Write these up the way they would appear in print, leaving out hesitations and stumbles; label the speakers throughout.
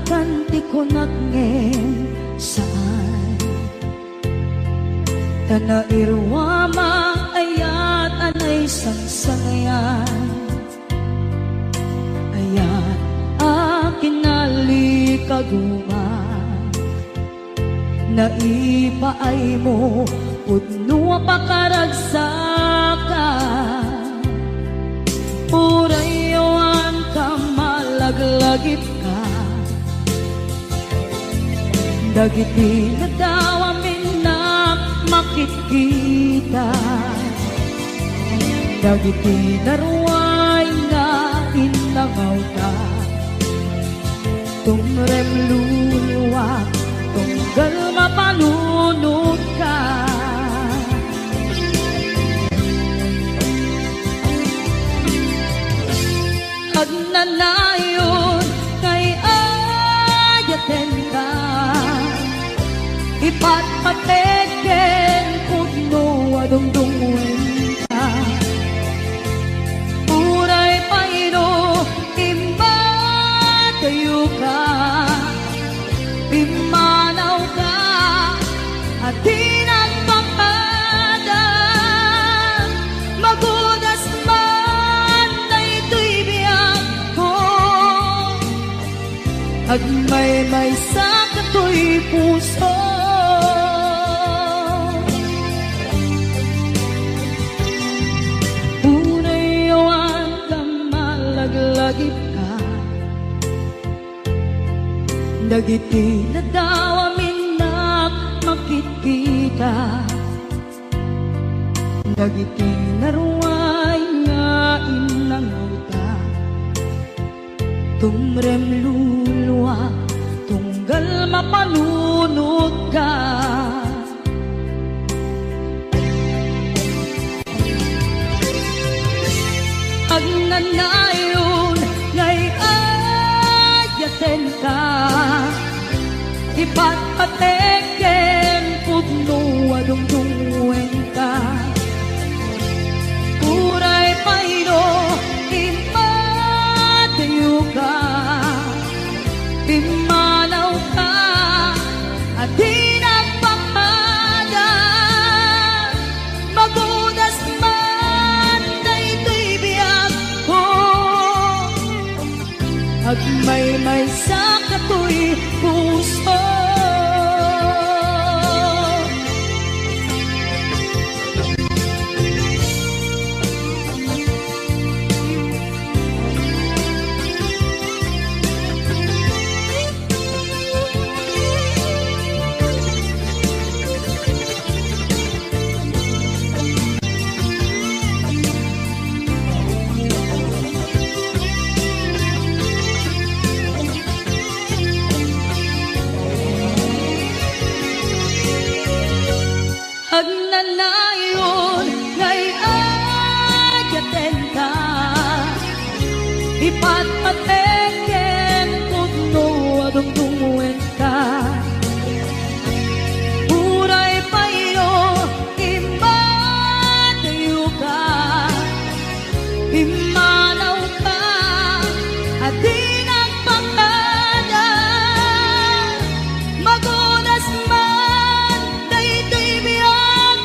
Speaker 1: kanti ko nagngem saan tanairwama ayat anay sangsangayan ayat akin nalikaguman naipaay mo pudno pakaragsakan urayawan ka malaglagip ka dagiti na daw amin na makikita dagiti naruay nga inangaw ka tumrem luluwa tunggal mapanunod ka agnanayon kay ayaten ka ipatpateken pudno adungdungun ka uray paino imba kayo ka imanaw ka at tinagpakada magudas man na ito'y biyag ko agmay-may sa kato'y puso unayawan ka malaglagip ka dagiti na daw amin na makikita dagiti naruay nga inangaw ka tumrem luluwa tunggal mapanunod ka agnanayon ngay ayaten ka ipatpateken pudno adungdungen ka uray paino imatayo ka imanaw ka at tinagpakada magudas man na ito'y biyag ko agmay-may sa kato'y puso agnanayon ngay ayaten ka ipatpateken pudno adungdungen ka uray paino imatayo ka imanaw ka at tinagpakada magunas man na ito'y biyag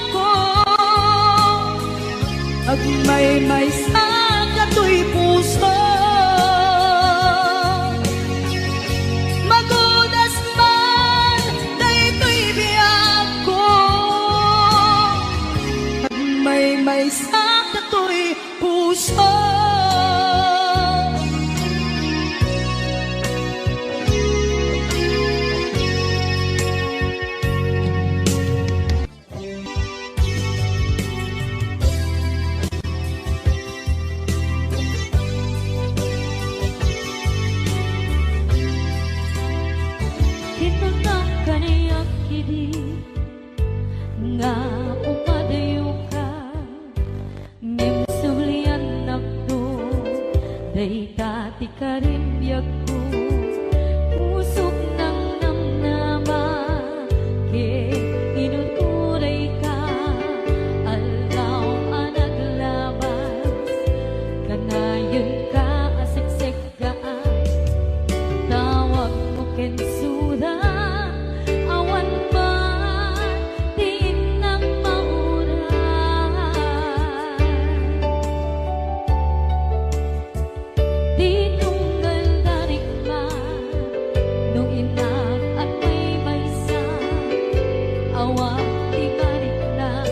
Speaker 1: awang di balik na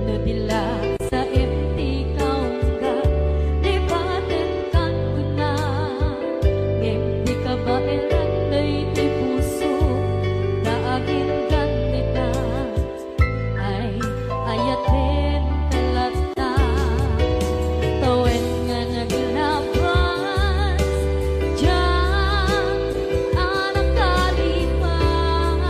Speaker 1: nadila sa empty kaungga di batin kan kuna empty ka ba eran ay di puso na agin ganita ay ayatin talata tawen nga naglabas diyan anak kalipan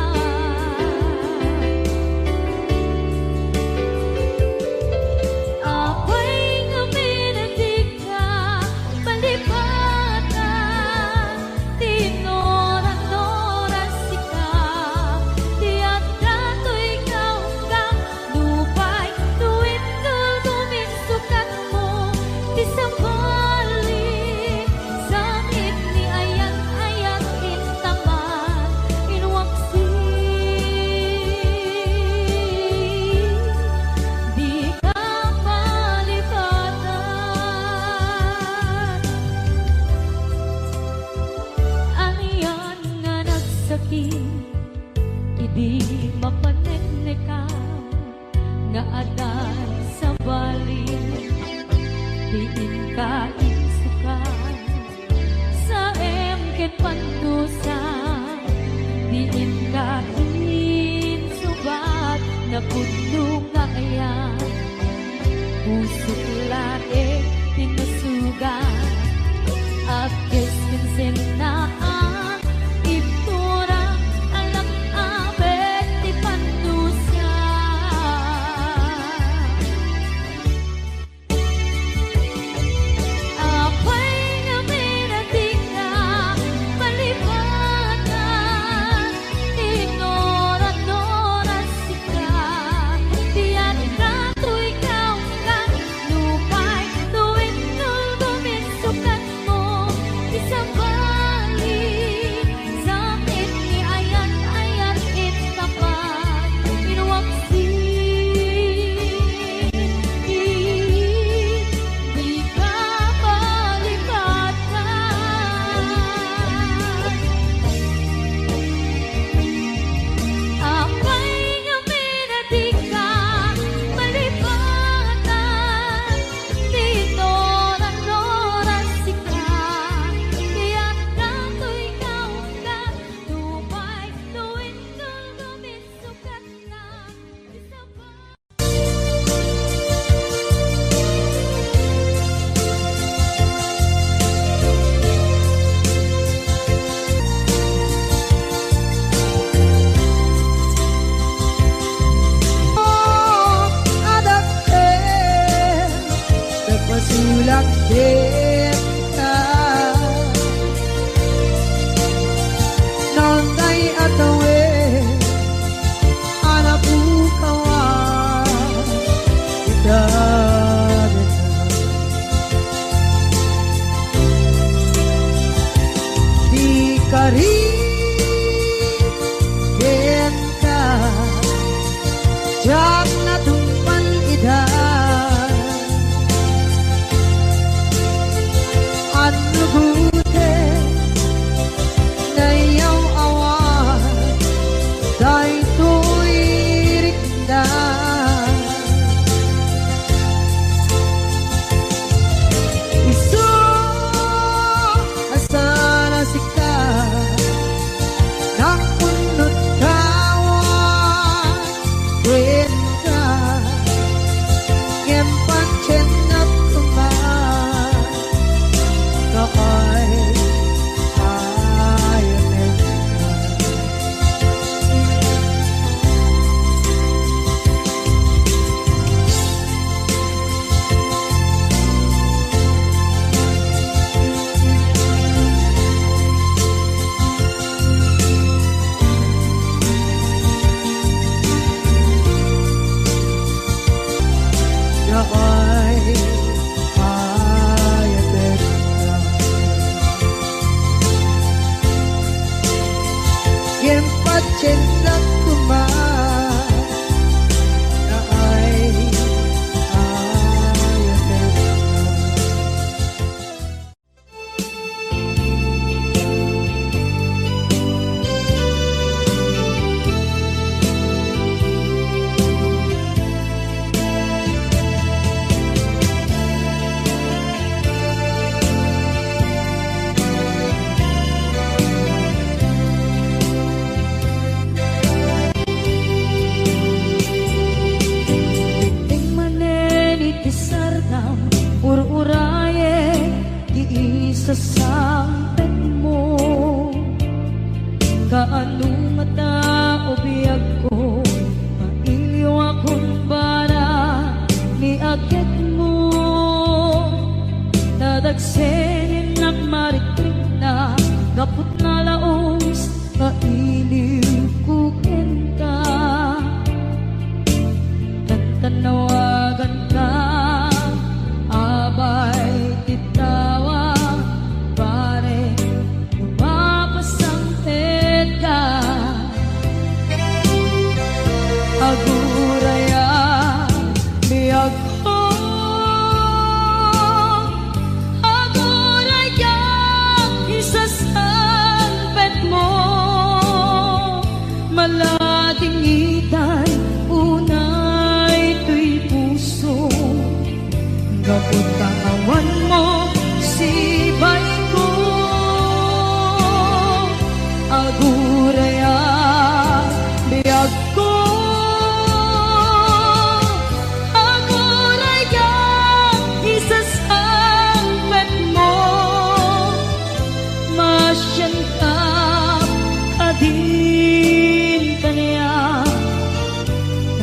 Speaker 1: apay nga minatig ka palipatan tinoran-noran sika di at dato'y kaunggang lupay tuwid tuldumin sukat mo di sa balik samit ni ayan-ayan intaman inwaksi di ka palipatan aniyan nga nagsakit idi mapaneknekam nga adan sa balik diin ka insukan sa emket pandusa diin ka insubat na puno nga ayan pusok lae tinusugan Abkes kinsenaan iturang alam abet di pandusa apay nga minating ka palipatan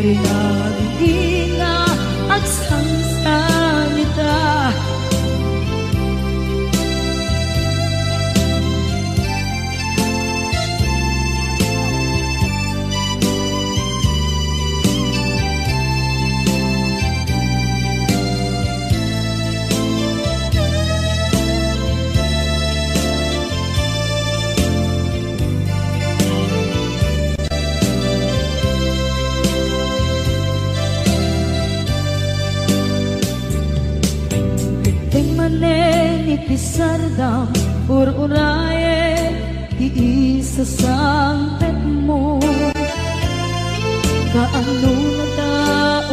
Speaker 1: rinabing nga agsansanita. Iti sardam ururaye ti isa sangpet mo, kaano na ta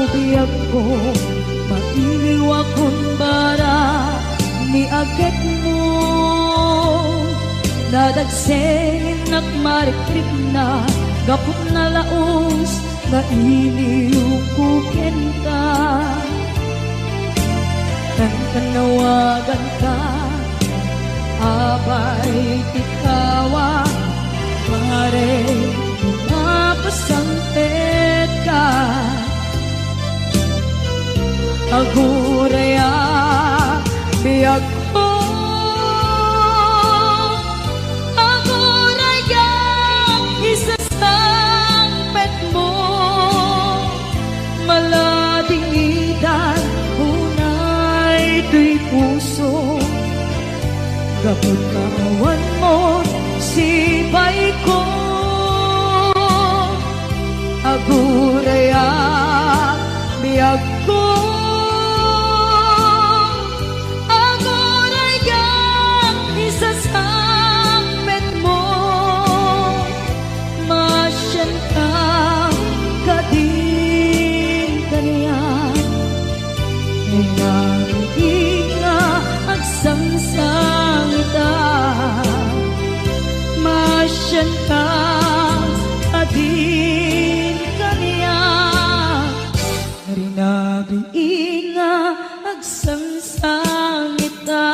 Speaker 1: ubiyag ko mailiwa kun bara ni aget mo, nadagsengin nakmarikrik na gapot na laos na iliw kuken ka. Tanawagan ka, abay tikawa, pare mapasampet ka. Aguraya, biyag ko, aguraya, isasampet mo, malading idan, ito'y puso, gapot kawan mo, sipay ko. Aguraya, biyag ko, aguraya, isasampet mo, masyan ka, kadin kaniya, sangsangita, masyan ka adin kaniya, rinabiin nga agsangsangita.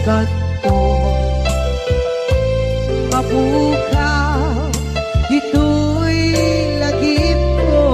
Speaker 1: kanto mabukaw dito'y lagip ko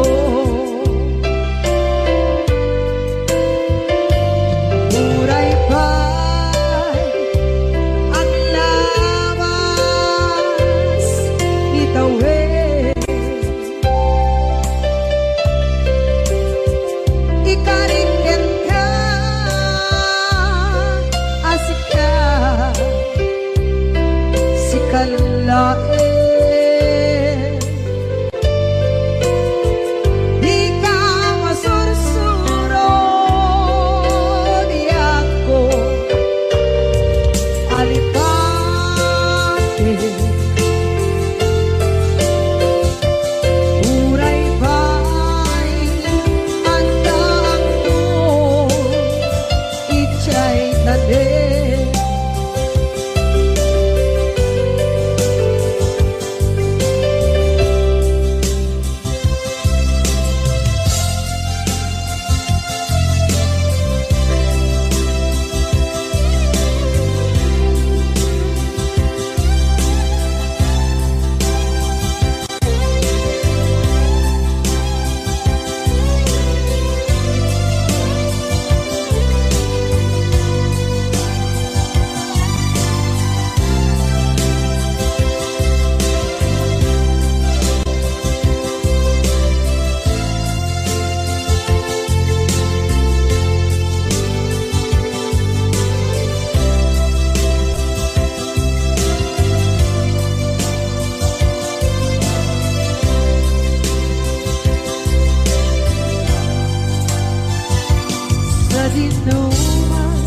Speaker 1: sinuman.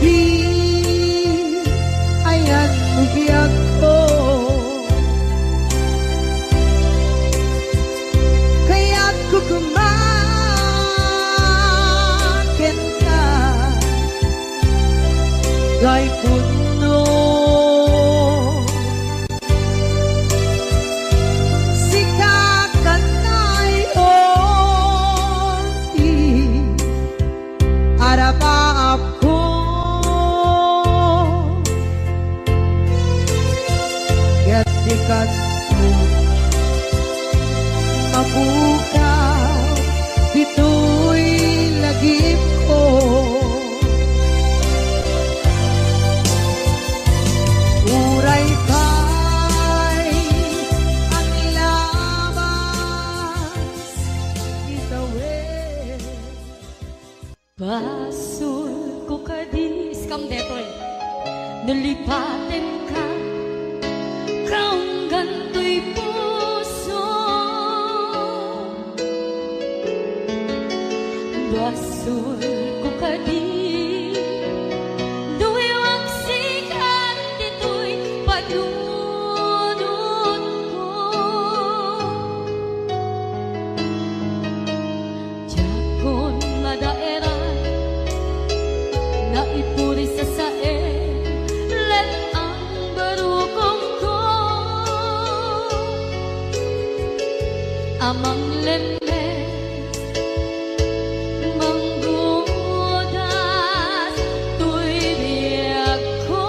Speaker 1: Di ayan bugyan ko, kaya't kukumakin ka gay puno. Sikakan ay onti arapaap ko, kaya't dikat mo mabukaw dito'y lagip ko. Uray kay ang labas itawid.
Speaker 2: Basul ko kadis kam detoy nalipatin ka kaong ganto'y puso. Basul ko kadis duwiwag sikat dito'y padunod ko. Jakon madaeran na ipuri sa sae let ang barukong ko amang lemes manggudas tuy biyak ko.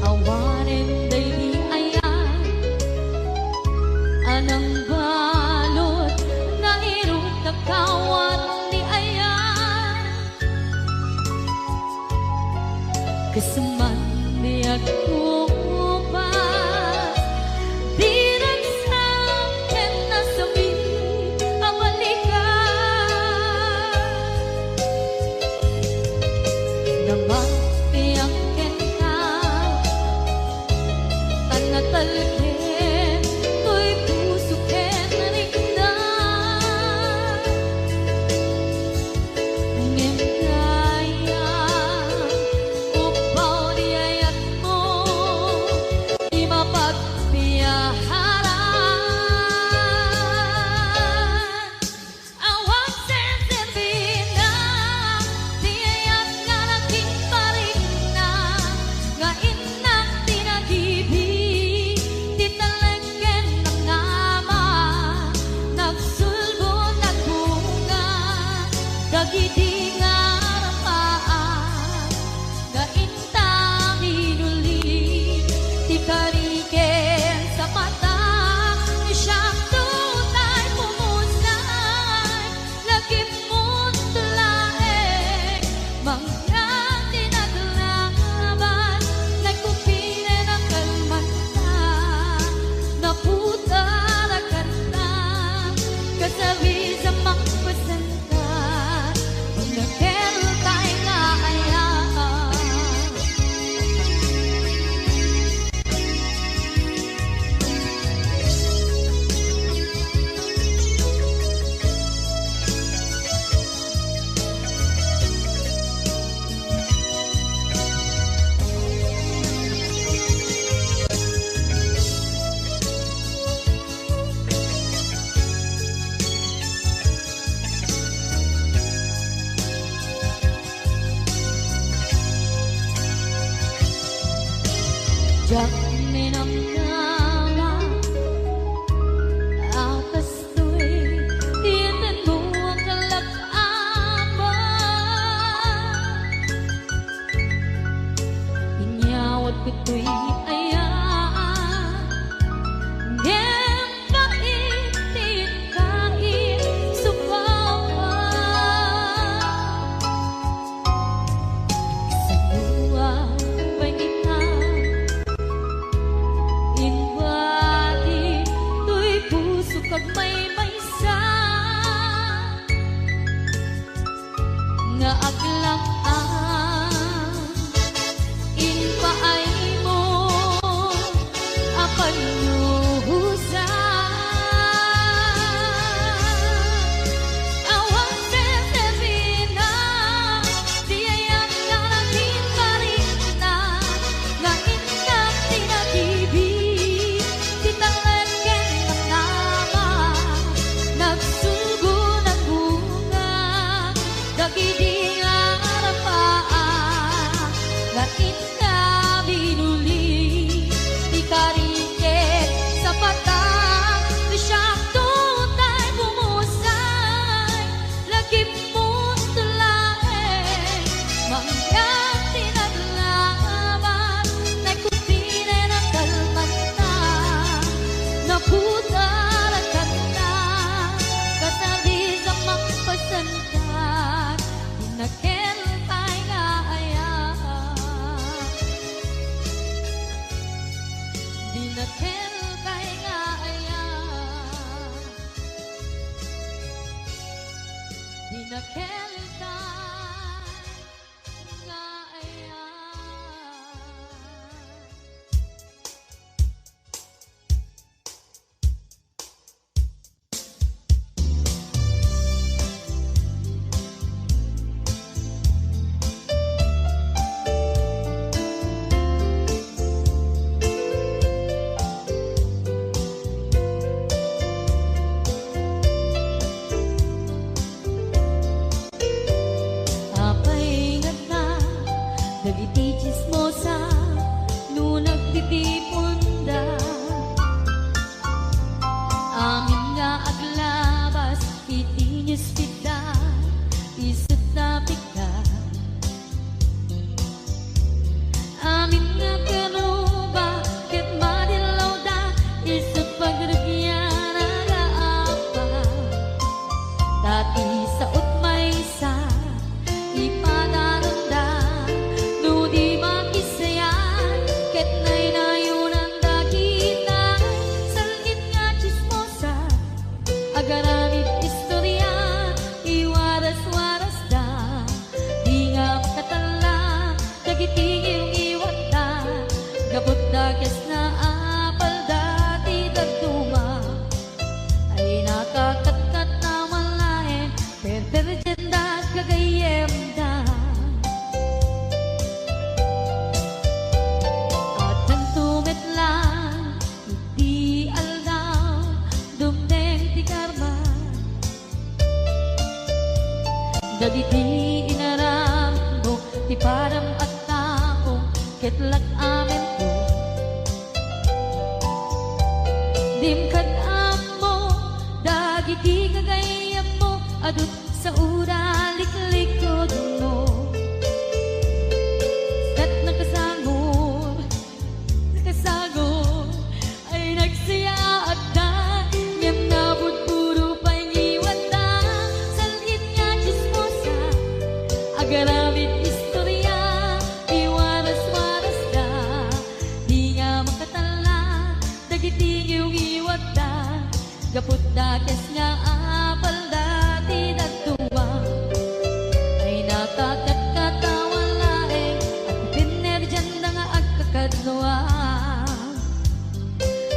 Speaker 2: Awanin day di ayan anang balot na irong kakawat ni ayan kasaman biyak ko pa di nagsakin na sabi ang balikan naman biyak ka tanatalkin to'y puso ken rikna ngem kaya upaw di ayat mo di mapagpiyaharan. Awang sensibina di ayat nga naging parigna nga inak tinagibig di talagyan ng ama nagsulbo nagbunga dagiti nga rapaan nga intang inuli ti kariken sa mata ni siyang tunay pumusay lagip mo't tulaeng mangyang tinaglaban nagkupine ng kalmanta naputa na kanta kasabi sa makpasanta pag nagkeltay nga ayaan. nakel kay nga aya, di nakel kay nga aya. Dagiti chismosa no nagtitipunda, amin nga aglabas iti nispita isut na pika, amin nga karuba ket madilaw da isut pagragyan agaapa, dati sa utmay sa ipadaranda agaramit istorya, iwaras-waras da, di nga makatala, kagitigil iwat da, gabot da kes na apal dati dagduma, ay nakakatkat na malain, perperjen da kagayem da. At nang tumit lang, hindi aldaw, dumdeng ti karma, dagiti inaram mo, ti param at tao, ketlak amin ko. Dimkad mo, dagiti kagayam mo, adut sa ura liklikod mo. Kat nakasagor, ay nagsaya at da, niyam nabot puro pa'y ngiwat da, salgit nga chismosa, agaramit istorya, iwaras-waras da, di nga makatala, dagiti iwat da, gaput da kes nga apal dati dagtuwa, ay nakakatawan laeng, at pinerjan da nga agkakadwa.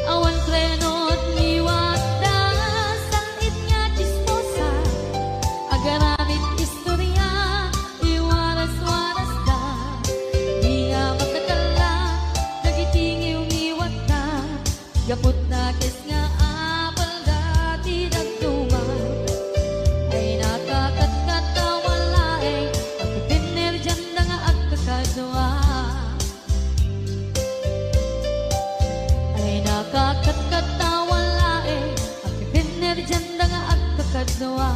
Speaker 2: Awan krenot niwat da, sangit nga chismosa, agaramit istorya, iwaras-waras da, di nga makatala, nagitingiw niwat da, gaput na kes nga apal dati dagtuma, ay nakakatkatawan laeng, at pinerjan da nga agkakadwa. Ay nakakatkatawan laeng, at pinerjan da nga agkakadwa.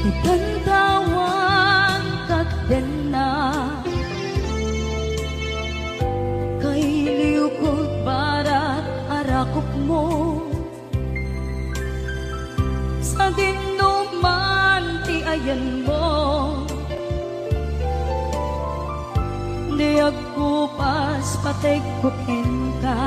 Speaker 2: Itantawan kakden na, kay liukod barat arakop mo, sa dinuman ti ayan mo, di agkupas patay kukin ka.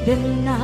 Speaker 2: Den na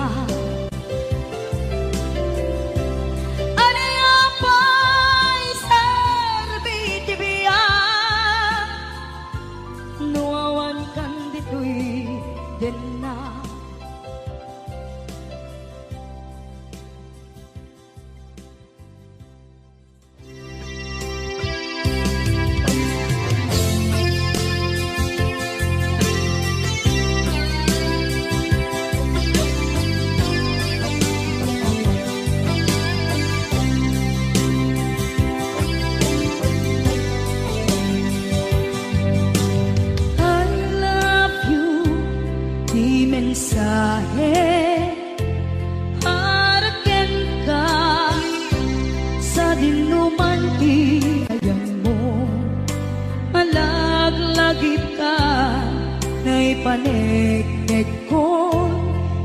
Speaker 1: Nay paneknek ko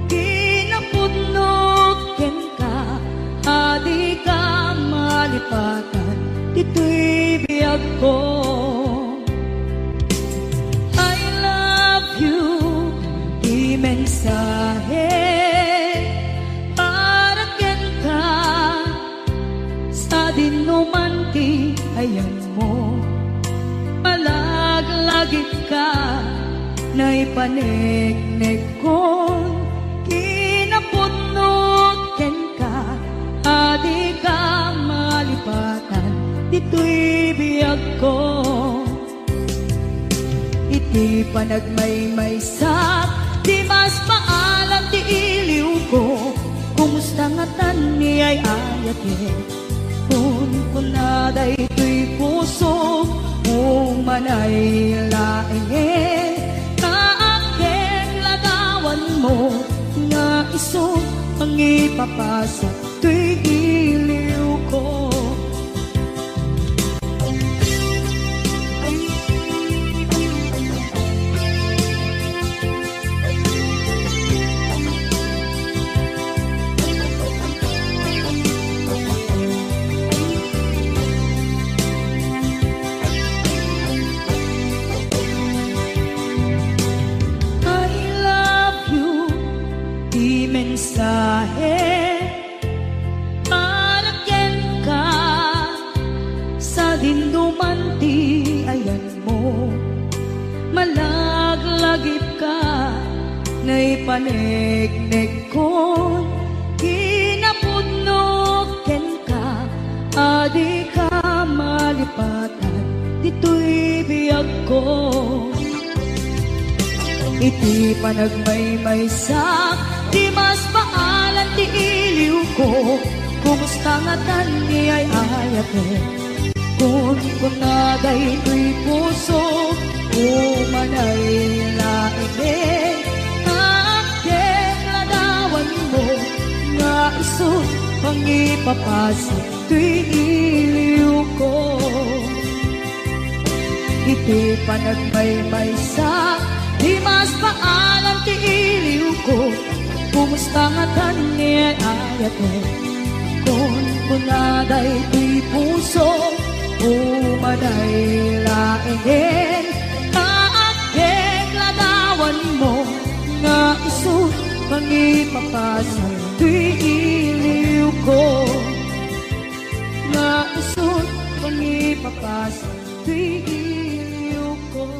Speaker 1: kinapudnok ken ka adi ka malipatan dito'y biyag ko. I love you di mensahe para ken ka sa dinuman ti ayan mo malaglagit ka. Nay paneknek ko kinapudnok ken ka adi ka malipatan dito'y biyag ko. Iti panagmaymaysak di mas maalam ti iliw ko kumusta nga tan ni ay ayate kun kunaday to'y puso umanay laeng kaakeng lagawan mo nga iso ang ipapasa to'y iliw ko. Mensahe para ken ka sa dinduman ti ayan mo malaglagip ka. Nay paneknek ko kinapudnok ken ka adi ka malipatan dito'y biyag ko. Iti panagmaymaysak di mas maalan ti iliw ko kumusta nga tan ni ay ayate kun kunaday to'y puso umanay laeng kaakeng ladawan mo nga iso pangipapasa to'y iliw ko. Iti panagmaymaysak di mas maalam ti iliw ko kumusta nga tan ni ayate kun kunaday to'y puso umanay laeng kaakeng ladawan mo nga iso pangipapasa to'y iliw ko nga iso pangipapasa to'y iliw ko.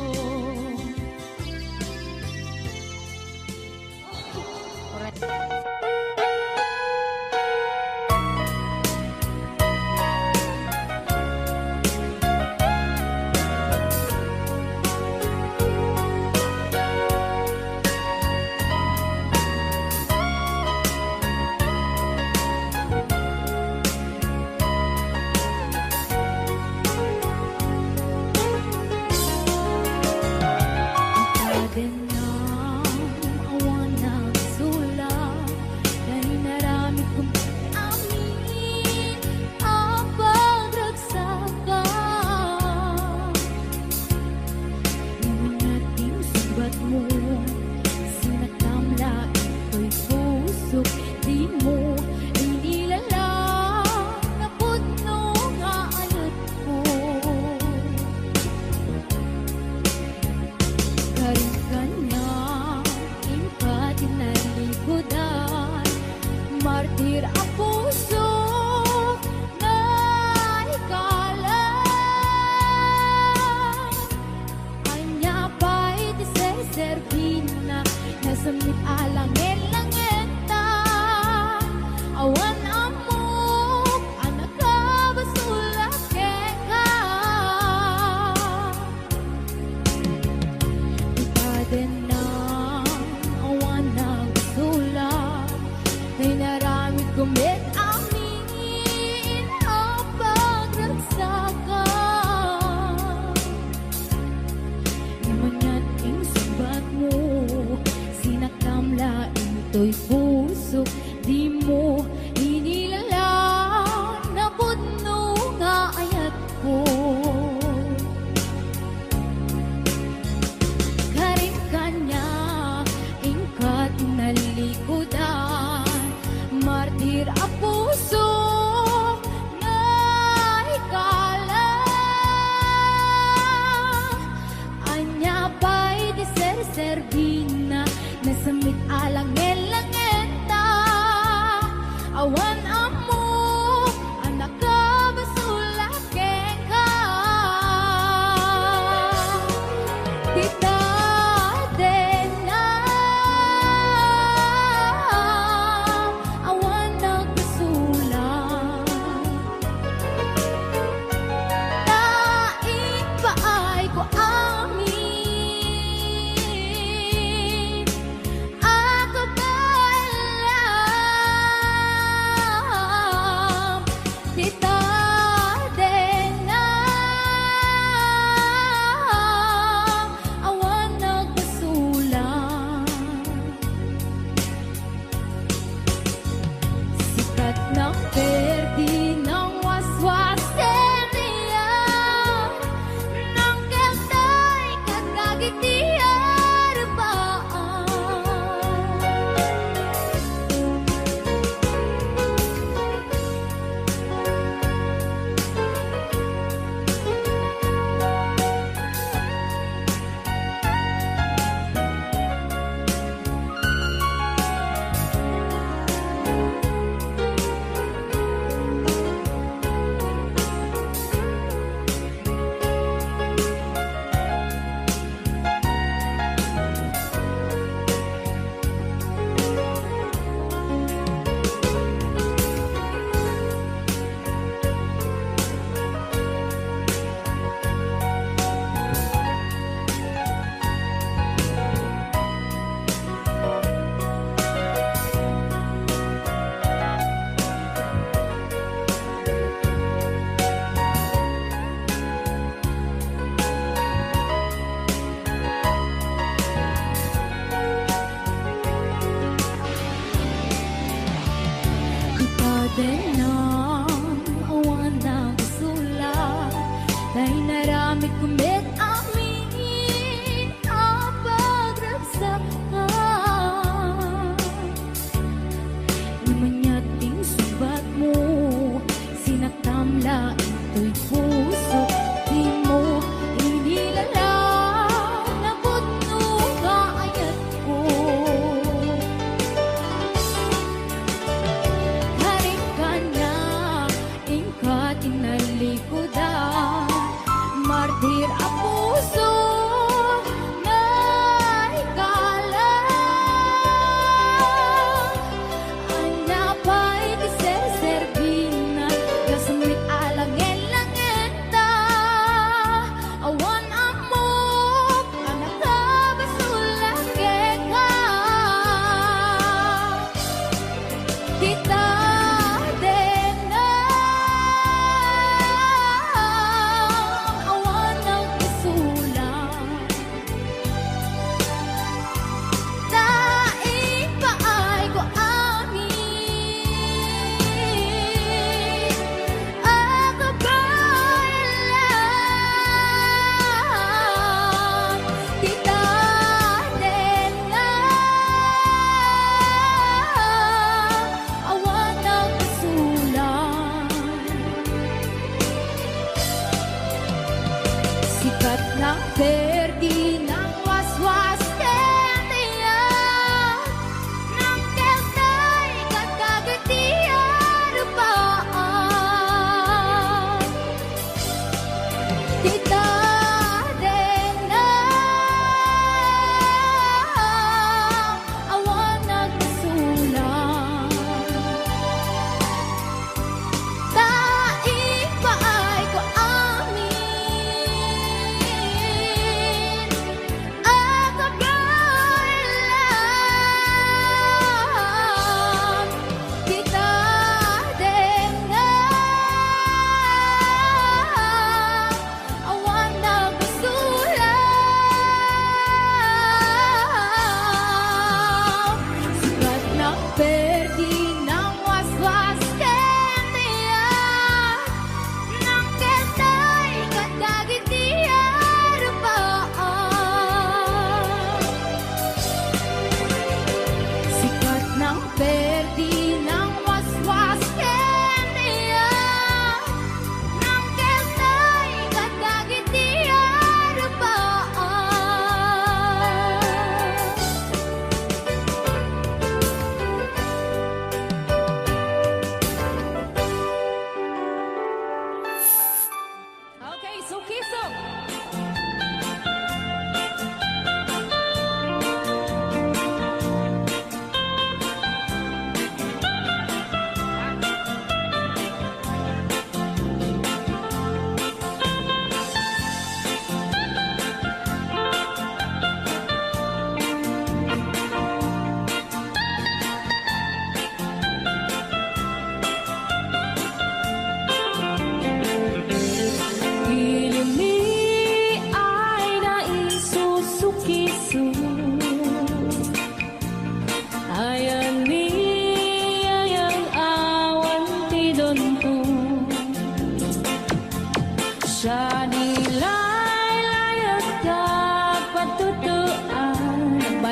Speaker 2: tira puso na hikala. Anya pa'y di ser-servina, nasamit alang elangeta. Awan amo, anak ka basula ka. Tita Dena, awan nagbasula. Tain pa ay ko amin, ako ba alam? Tita Dena, awan nagbasula. Sikat ng perdi ng waswaseria, ng keltay kagagitiar baan.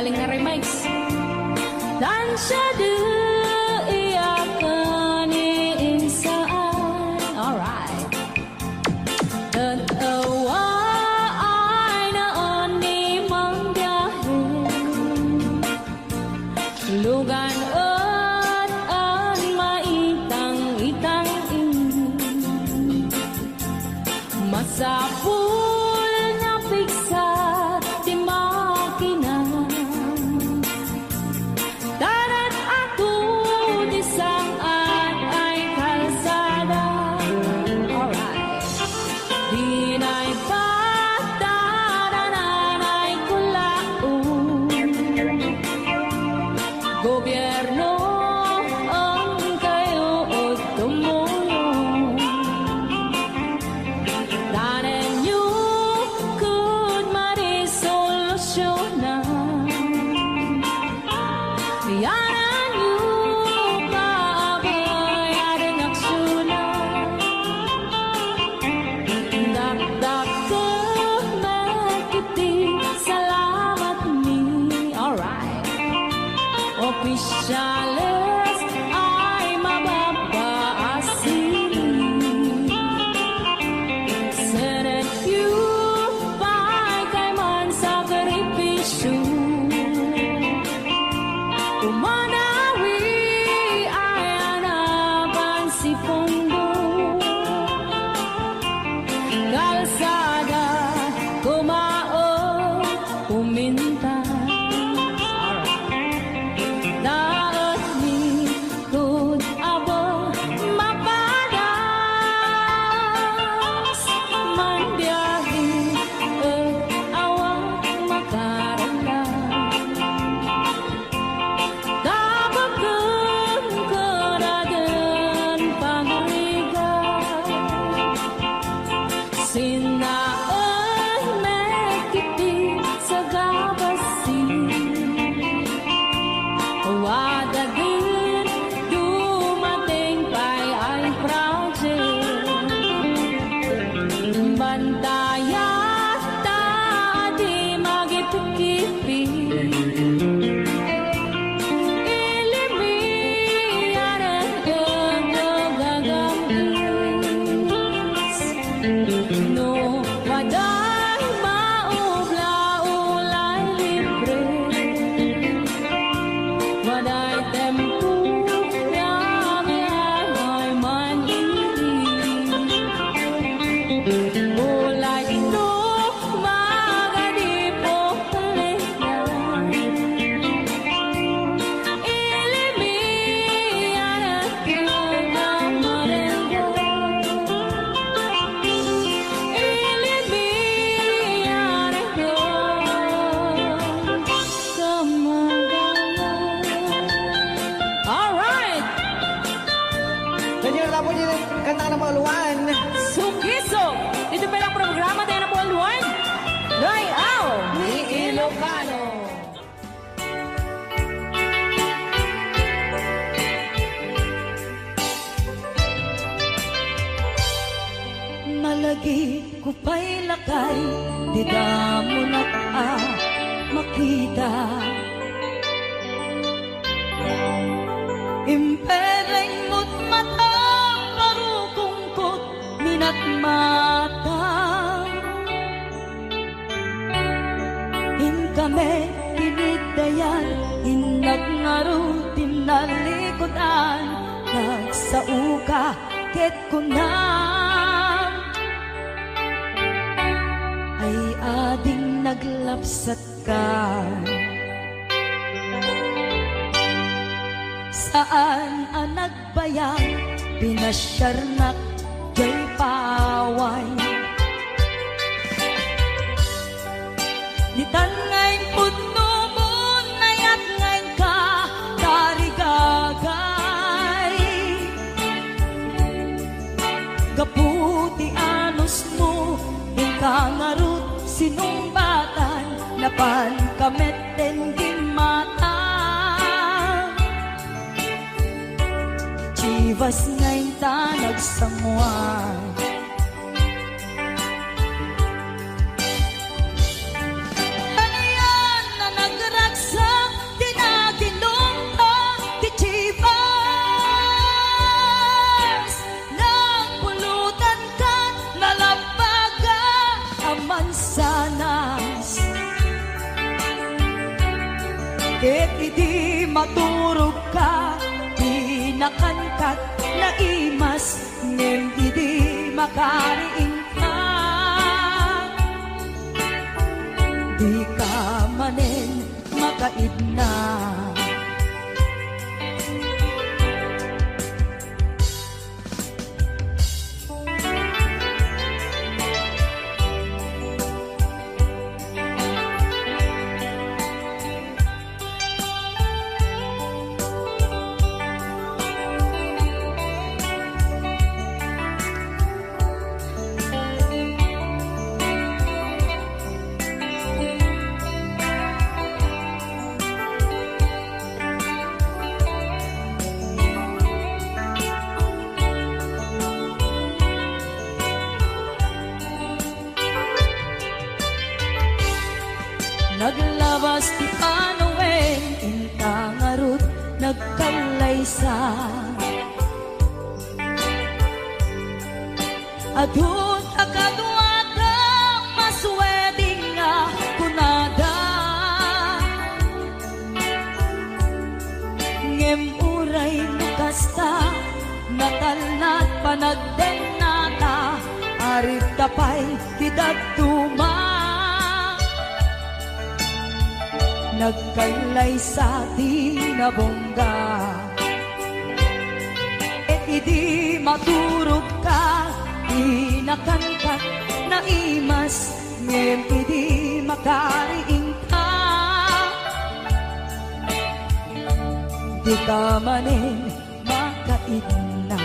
Speaker 2: galing na remix. Tansya du iyakan iinsaan. Alright. Tatawa ay naon ni manggahin. Lugan at ang maitang-itang masapul na piksa di makina. Darat ako di saan ay kalsada. Alright. Di na'y patadanan ay kulaon. Gobyerno ang kayo o tumulong. Danan nyo could marisolusyonan. Yanan nyo kaabay ading aksyonan. Dakdak ko magkiti salamat ni. Alright. Opisyales ay mababaasin. Senate you pa'y kay man sakripisyo. Umanawi ay anapan si Pondo. Kalsada kumao uminta. Daot ni kud abo mapadas man biyahe awak makaramdam. Dabagan karagan pagrigan. Sinaan mekiti sa gabasin. Wadagin dumating pa'y ay project. Bantayat ta di magipikipi. Ilimiyan ang gagamis. No waday maubla-ulay libre. Waday tempo yami ay manili. Ulay ito magadipo kalihan. Ilimiyan at kagamarengan. Ilimiyan at kagamarengan. Alright!
Speaker 3: Ganyan na po yung kanta ng mga luwan.
Speaker 2: Sukiso! Dito pa lang programa tayo ng Buwan-Luwan. Rayaw ni Ilocano.
Speaker 1: Malagi ko pa'y lakay, di mo na makita. Impereng mo't mata, marukungkot, minat mata. Kami tinigdayan, inag ngaro, tinalikodan, nagsauka, ket kunam. Ay ading naglapsat ka. Saan ang nagbayang, pinasyarnak, jay paway. Nitan ngay putno mo, nayat ngay ka, tarigagay. Gaputi anos mo, ingkangarut, sinumbatan, napan kameten mata. Chivas ngay tanag samuan. Sa ket idi maturog ka, inakankat na imas, ngem idi makariing ka. Di ka manen makaidna. Naglabas ti Panoen, intangarot nagkalaysa. Adun akaduada masweding nga kunada. Ngem uray nukasta, natalnat panagdenata, arit tapay tidagtuma. Nagkailay sa tinabongga, et idi maturog ka, inakankat na imas, ngem idi makariing ka. Di ka manen makaidna.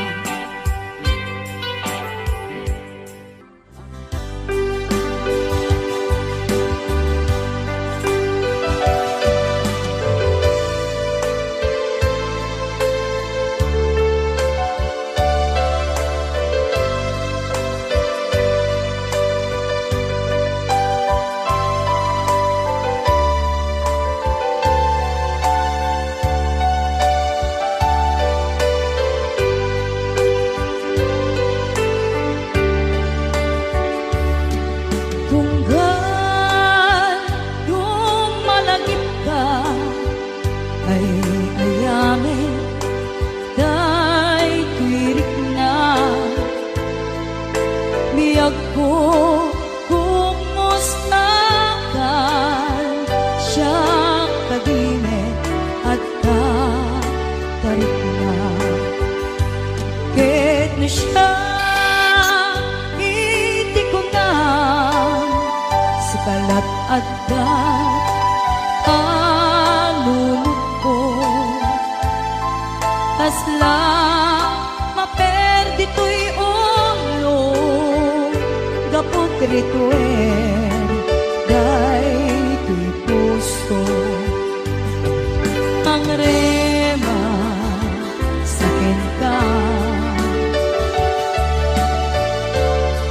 Speaker 1: Adda alulot ko, asla maperdi to'y ulo, gapot rituer, day to'y puso. Ang rema sakin ka,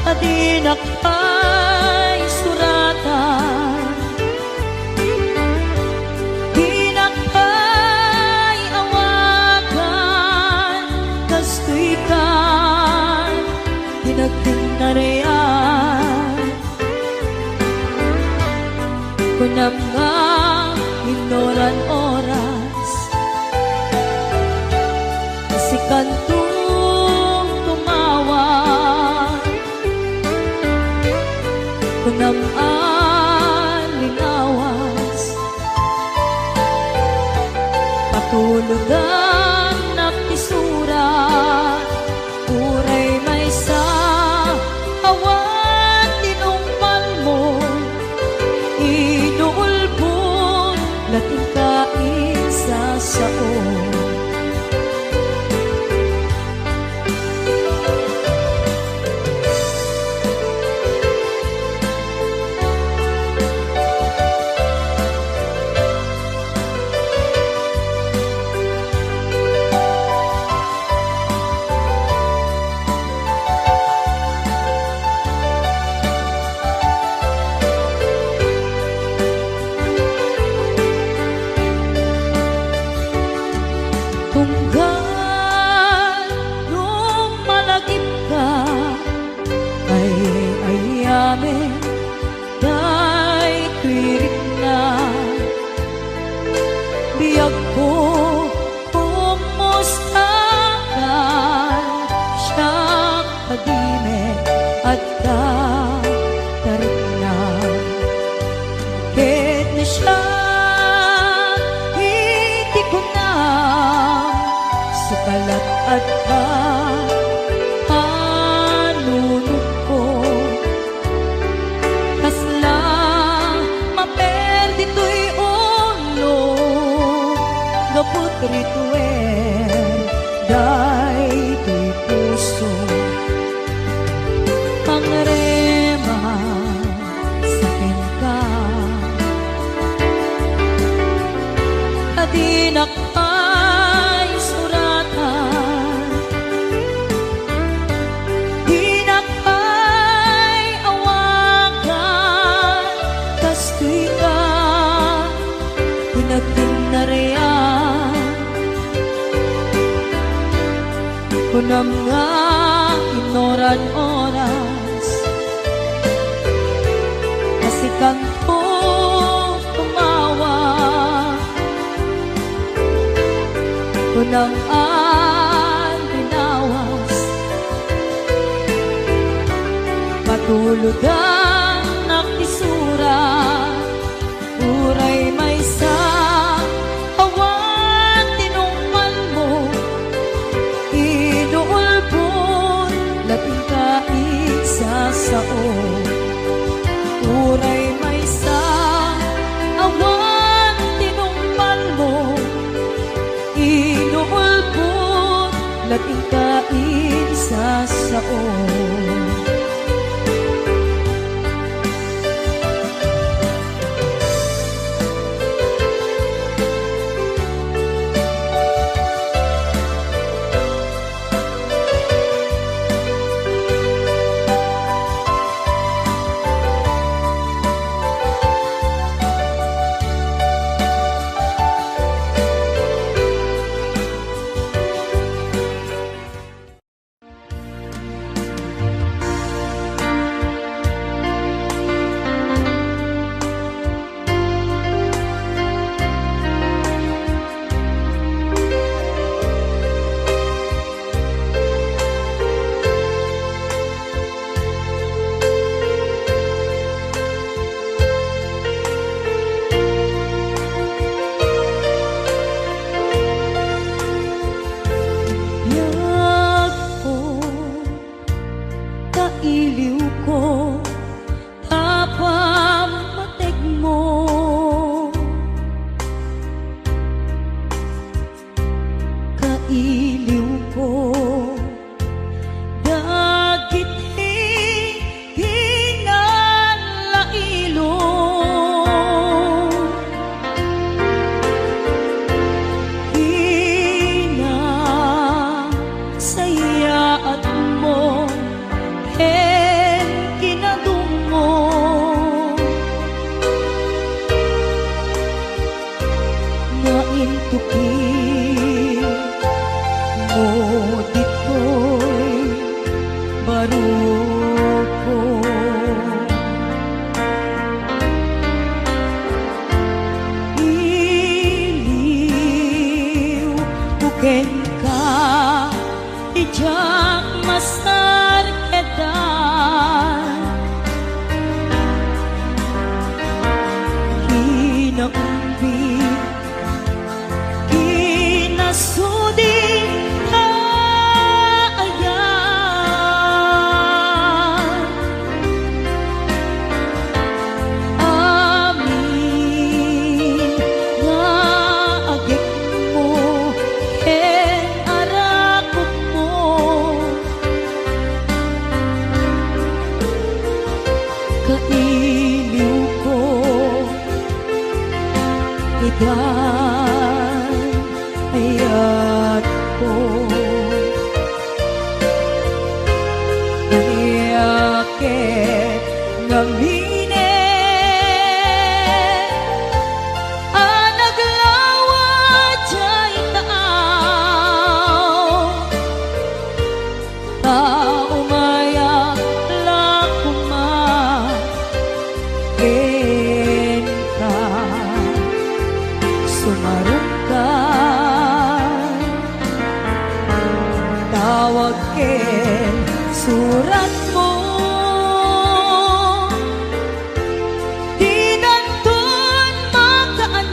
Speaker 1: adinak pa'y suratan, nagtinarian kunam nga inoran oras si kantong tumawa kunam linawas patulugan na pisura uray may sa awan tinungpal mo, inuulbon, lating kain sa saon.
Speaker 2: kalat at panunod ko. Kasla maperdi to'y ulo, gapot rituel, day to'y puso. Pangrema sakin ka, adinak ay suratan, dinak ay awakan, kastoy ka pinagtinariyan. Kunam nga inoran oras, kasi kanto tumawa. Kunang an binawas, patulog ang nakisura, uray may sa awan tinungman mo, inuulpon labing kaisa sao. Uray may sa awan tinungman mo, inuulpon labing kaisa sao. Iliw ko, tapamatig mo. Kailiw ko, dagit hinalailo. Hinasaya at mo kinadungo, naintuki mo dito'y baruko. Iliw buken ka, ijak masar kedan, kinaumbi kinasudi kaayan. Amin nga agik mo, ken arakop mo, kailiw ko, idan ayat ko, iyaket ngamine, anaglawat jay taaw, taumaya lakuma, ken ka sumarong ka, tawag ken surat mo, di nandun makaanay.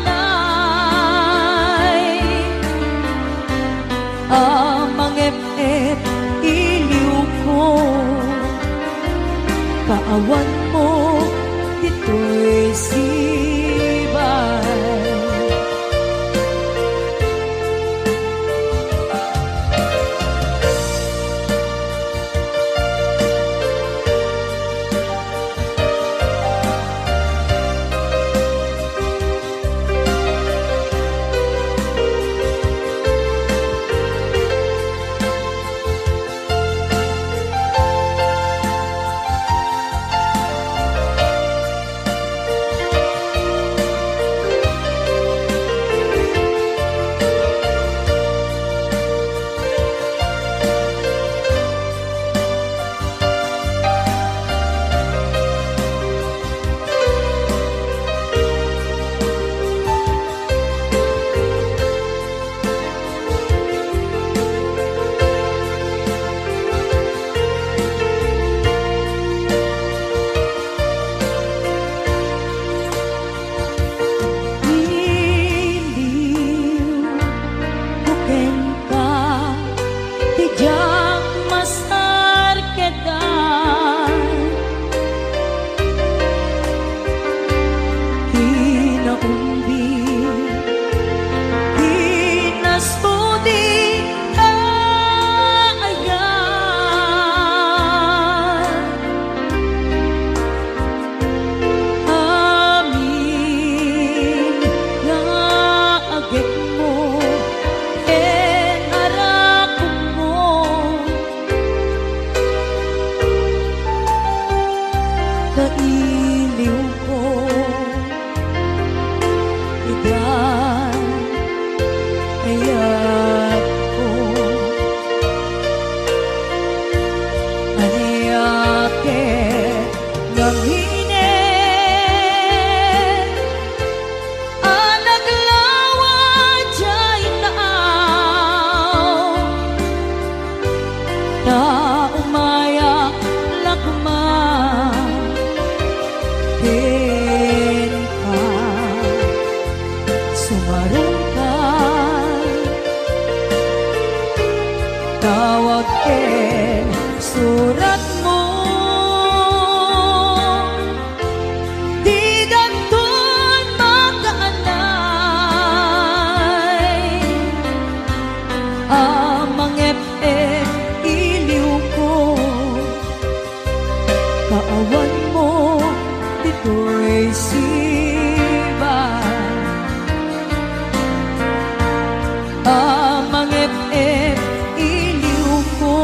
Speaker 2: sumarungkal. Tawag surat mo, di daton makaanay. Amang ep-ep iliw ko, kaawan mo dito'y siba. Amang ep-ep iliw ko,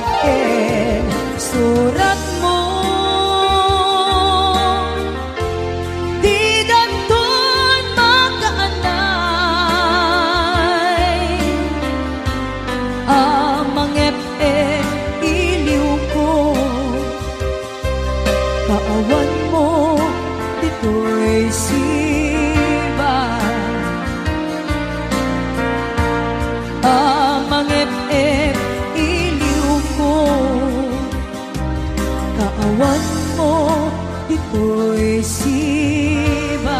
Speaker 2: ken surat mo. Di danton makaanay, amang iliw ko. Kaawan mo, dito'y siba. Amang iliw ko. Kaawan mo, dito'y siba.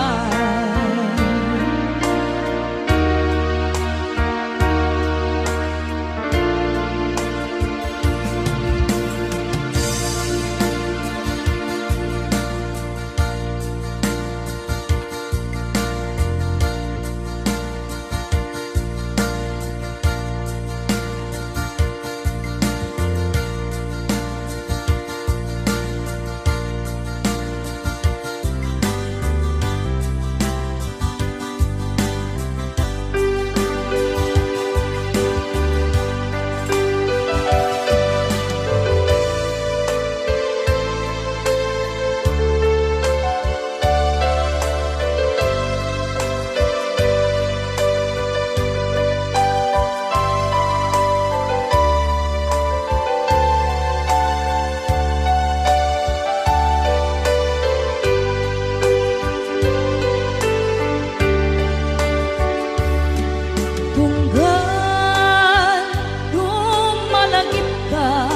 Speaker 2: Tunggal lumalagip ka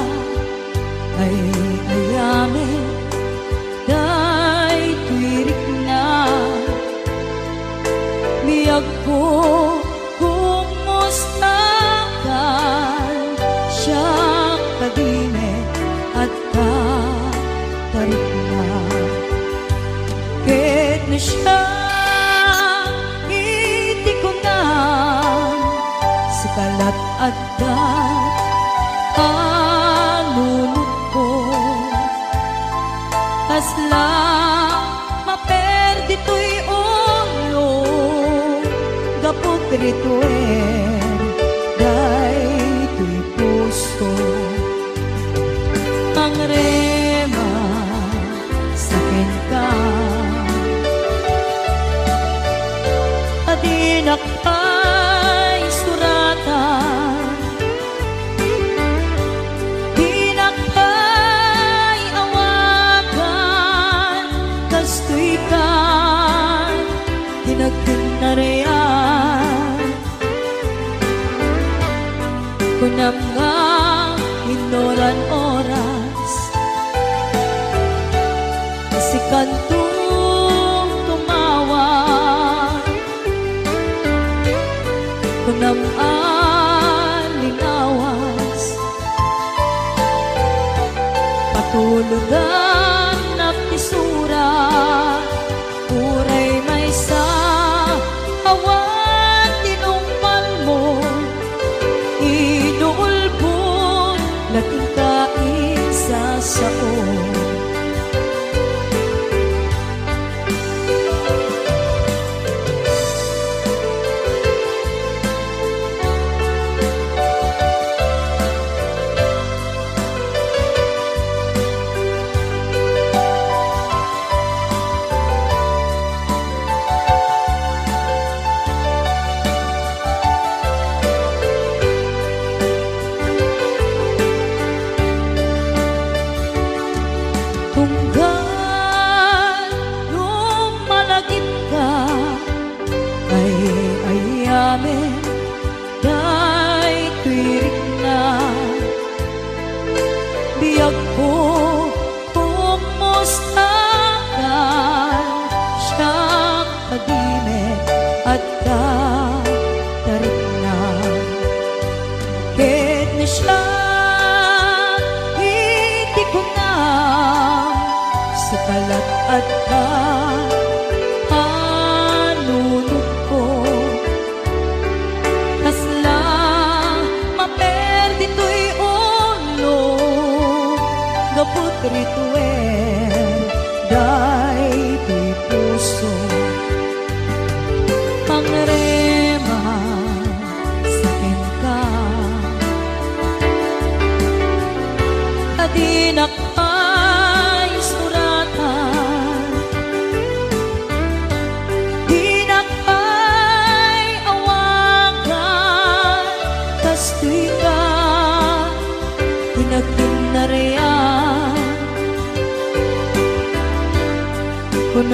Speaker 2: ay ayamin, day tuwirik na. Biyag ko kumusta ka, siya kadime at tarik na. Ket na siya iti ko na kalat at anunod ko. Kasla maperdi to'y ulo, gapot rituer, day to'y puso. Ang rema sakin ka, adinak ay suratan, dinak ay awagan, kastoy ka dinagkunarian. Kunam nga inoran oras, si kantong tumawag. Kunam alingawas, patulugan na pisura, uray may sa awan tinungpan mo, inuulbon laking kaisa sao.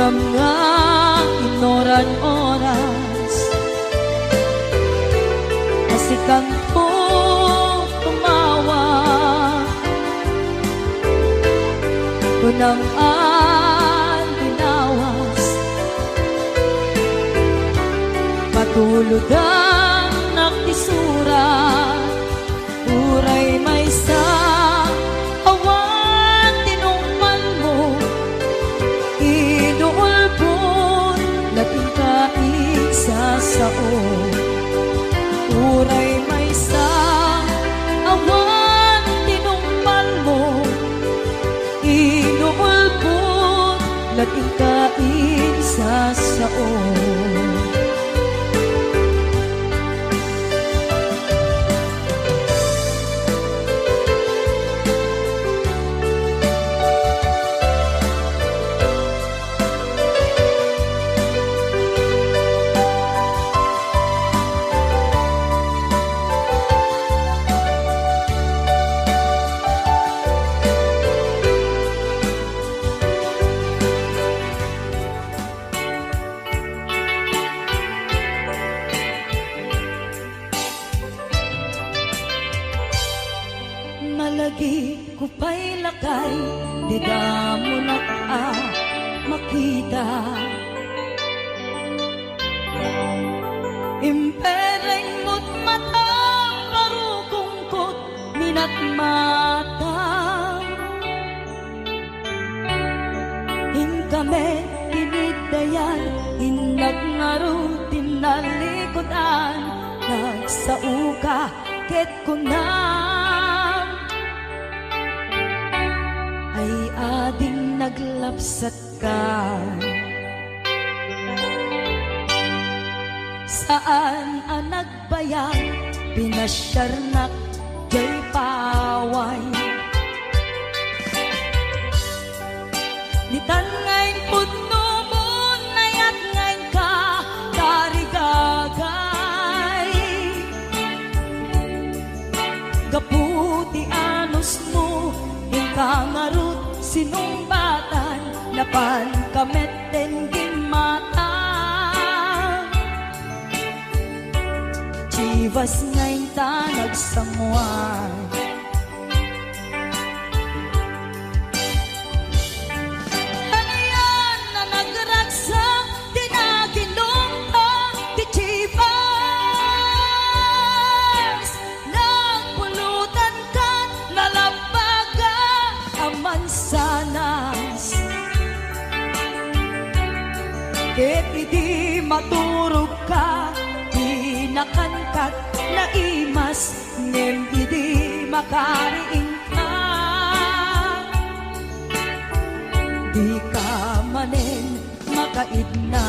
Speaker 2: Kunam nga inoran oras Asikan po tumawa Kunam an binawas Patulog ang nakisurat Uray may sa awan tinungman mo Inuulpon lating kaisa sao Uray may sa awan tinungman mo Inuulpon lating kaisa sao Malagi ko pa'y lakay, di da mo na makita. Impereng mo't mata, parukungkot, minat mata. Hingkame, tinidayan, hinag nga rutin na likodan, nagsauka, ket ko na. Ay ading naglapsat ka Saan ang nagbayag Pinasyarnak jay paway Nitan ngayon putno mo Nayat ngayon ka Tarigagay Gaputi anos mo Kangarut sinumbatan Napan kamet tending mata Chivas ngayon tanag samuan Hanayan na nagragsak Tinaginong ka Di Chivas Nagpulutan ka Nalabaga mansanas Ket idi maturog ka Di nakangkat na imas Ngem idi makariing ka Di ka manen makaidna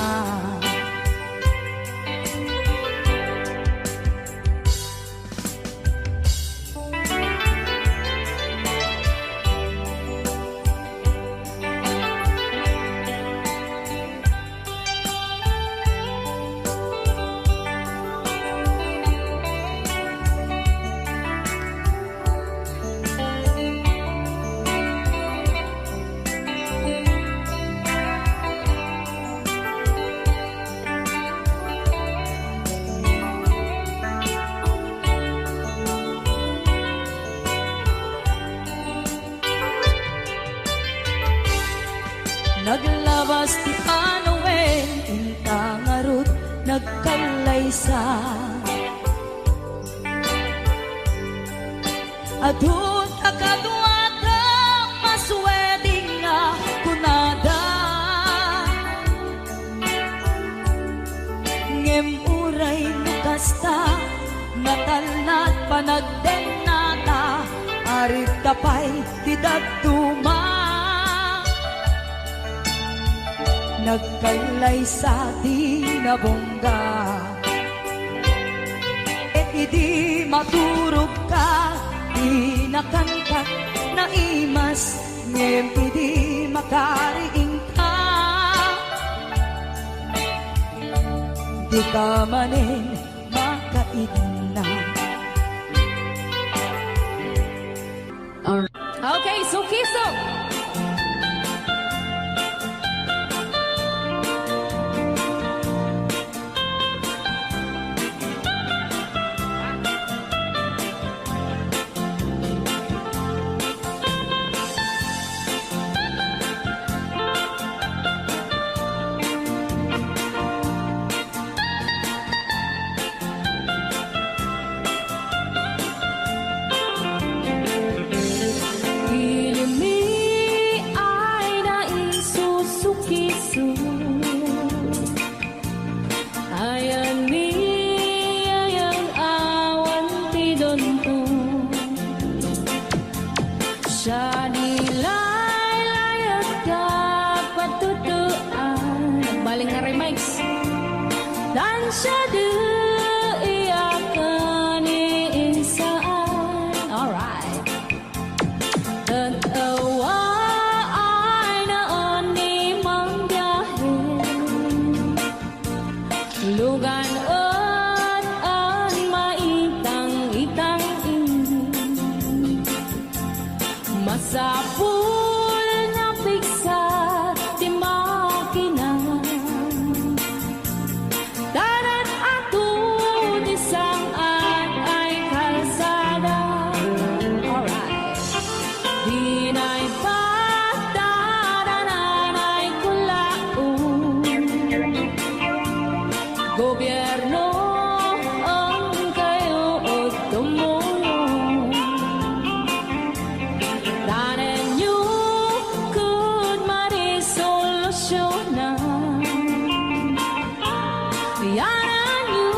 Speaker 2: Naglabas ti Panawen, intangarut nagkalaysa. Adun akaduada, masweding nga kunada. Ngem uray nukasta, natalnat panagden nata, arit tapay tidak tuma. Nagkalay sa tinabongga Et idi maturog ka Di nakangkat na imas Ngem idi makariing ka Di ka manin makaidna Okay, so Kiso Lansya de iyakan iinsaan. Alright. Tatawa ay noon ni Mang Biyahe. Lugan at ang maitang-itang init. Masapul na piksa di makina. Darat ato di saan ay kalsada. Alright. Di na'y patadanan ay kulaon. Gobyerno ang kayo o tumulong. Tanan nyo could marisolusyonan. Yanan nyo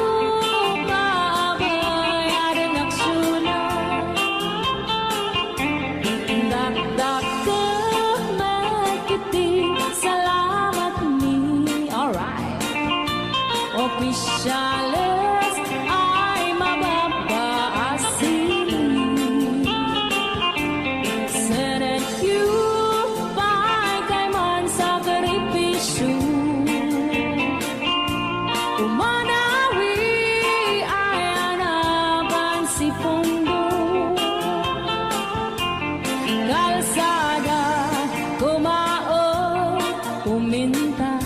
Speaker 2: paabay at aksyonan. Dakdak ka magkiti, salamat ni. Alright. Opisyales ay mababaasin. Senate you kay man sakripisyo. Umanawi ay anaban si Pondo. Kalsada kumaon puminta.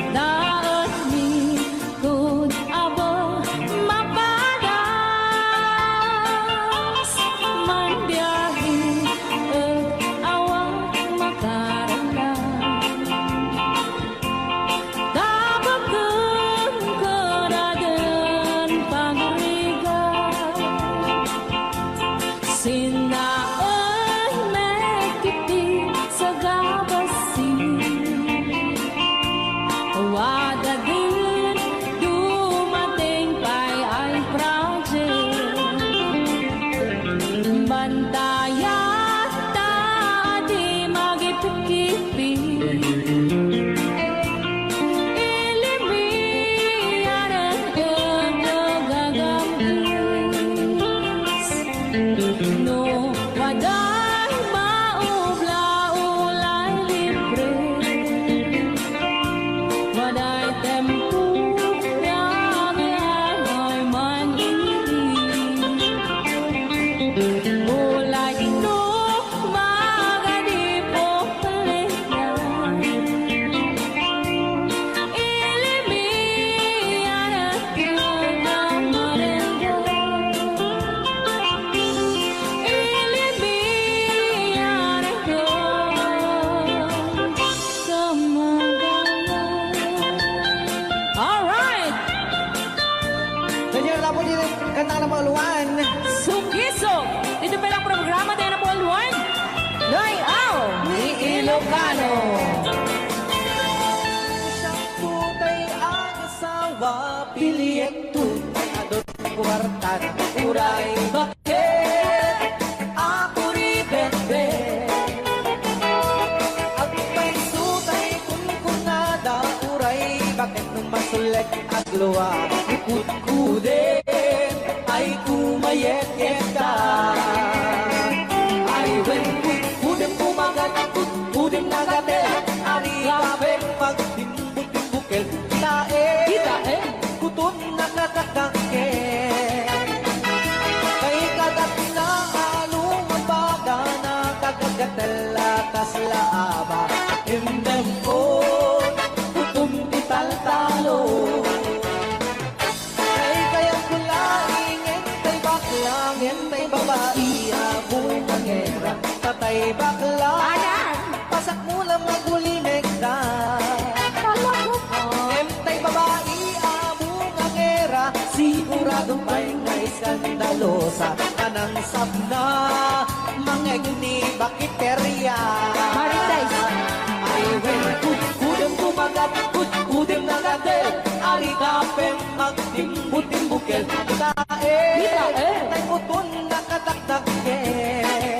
Speaker 2: Daot ni kud abo mapadas. Man biyahe at awang makaramdam. Dabagan ka na din pagrigan. Sinaon mekiti sa gabasin. Wada din dumating pa'y ay project. Bantayan ta di magipikipi. Ilimihan ang gagagamis. No, waday maubla-ulay libre. Waday tempo ay man ulay ito magadipo palitan. Ilimihan at gagamarenga. Ilimihan at gagamarenga. Alright!
Speaker 3: Senyora po dito, kantang number 1.
Speaker 2: Sugisog! Dito pa lang programa tayo na Paul Juan. Noy Au! Ni Ilocano.
Speaker 3: Siyang putay ang asawa, piliyek tutay adot kwarta na uray. Bakit ako ribende? At may sutay kung kunada uray. Bakit nung masulek at luwa, kukudin ay kumayet-yet ka. Ay when kudem kumagat, kudem nagatel, ari kapeng magtimbuk-timbukel. Kita kutun nakakakakel. Kay kagat na along ang baga na kagagatel atas laaba. Hindem ko kutum ital-talo. Kayang kulaing entay baklang, entay babae, abong mangera, tatay bakla. Pasak mo lang magulimek na. Entay babae, abong mangera, siguradong may ngay skandalosa. Anang sabna, mangeg ni bakiterya.
Speaker 2: Marites.
Speaker 3: Ay, when kudem kumagat, kudem nagatel, ari kapeng magtimbut-timbukel. Tae, tay utun nakataktakel.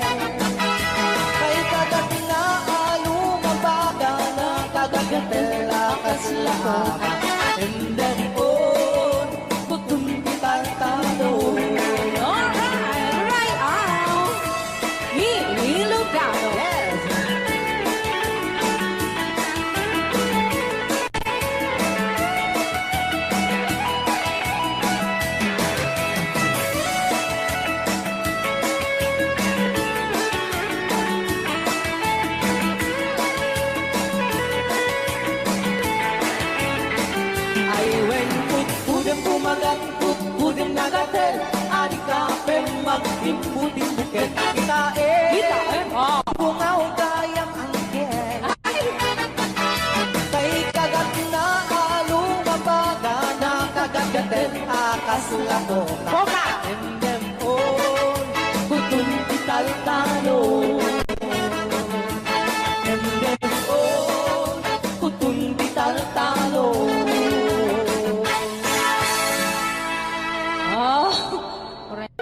Speaker 3: Kay kagat na alumang baga na kagagatel akaslahaba. And then on, kutun kita talo.
Speaker 2: Alright, right out. Ilocano.
Speaker 3: Yes! I went kudem kumagat kudem nagatel ani kape magtimputing buket kita
Speaker 2: Oh.
Speaker 3: bungaw kayang angkel kay kagat na alumabaga na kagagaten akaslako
Speaker 2: Boka.
Speaker 3: endem on kutun kital talo endem on kutun kital talo.
Speaker 2: Oh. Correct.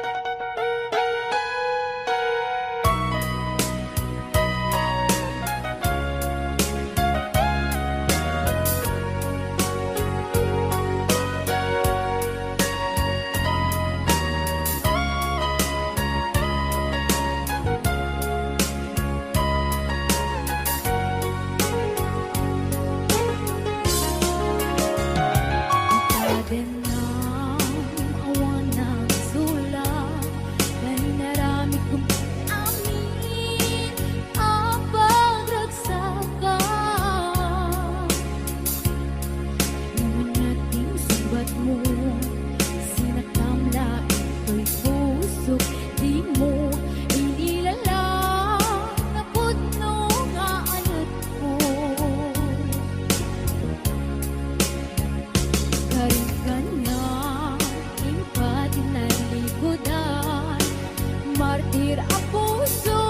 Speaker 2: Martir ang puso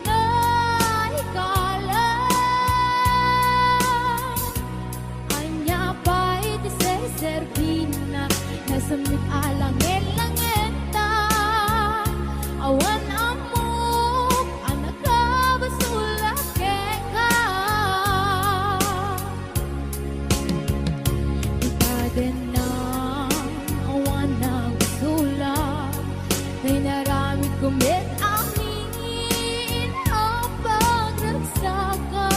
Speaker 2: na ikalan. Anya pa'y ser-servina na samit alang elangeta. Awan amok anak ka basula keka. Ita din na awan na basula. May naramit kumit amin ang pagnagsaka.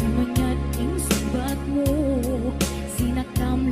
Speaker 2: Namanyan ang sumbat mo, sinaktam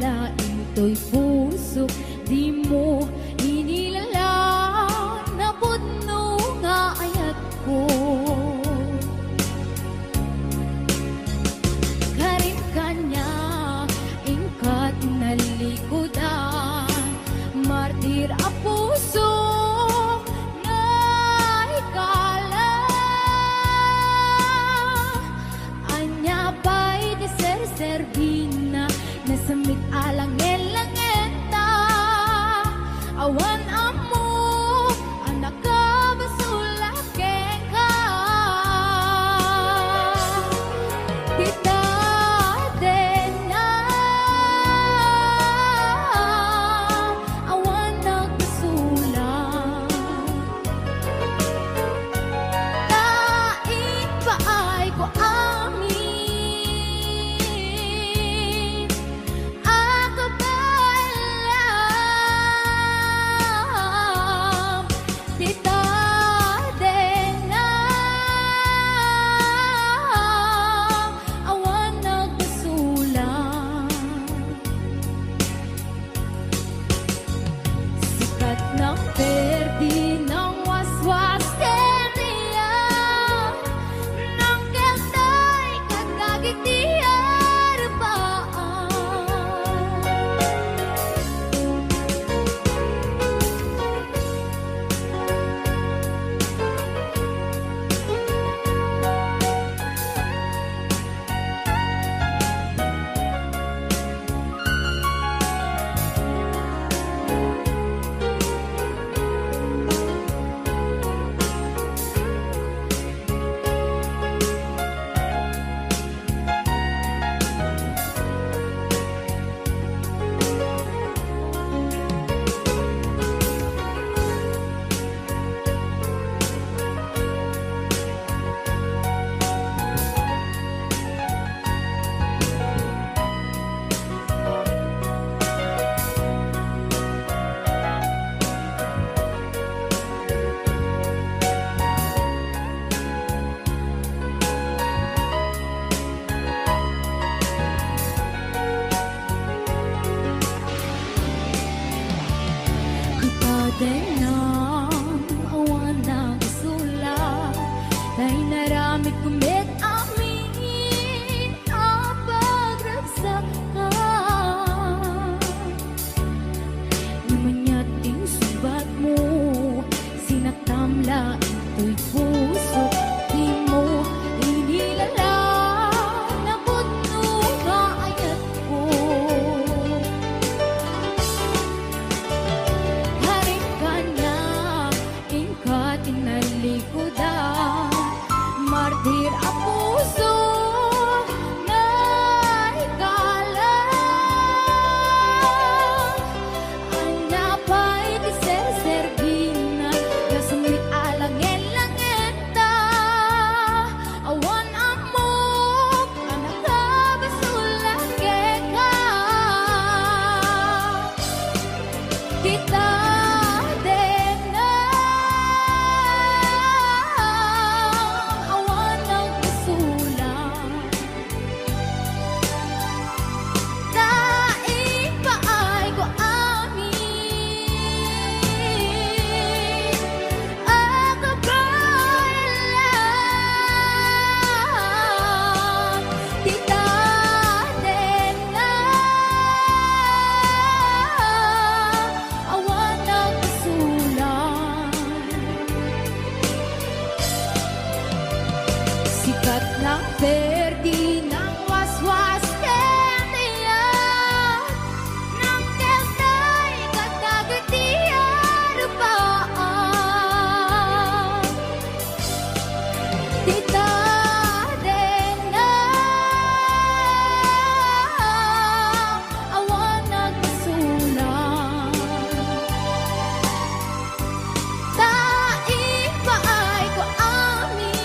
Speaker 1: ng perdi ng waswas kaya ng keltay katagatiyan pa tita dena awan nagsulang tain paay ko amin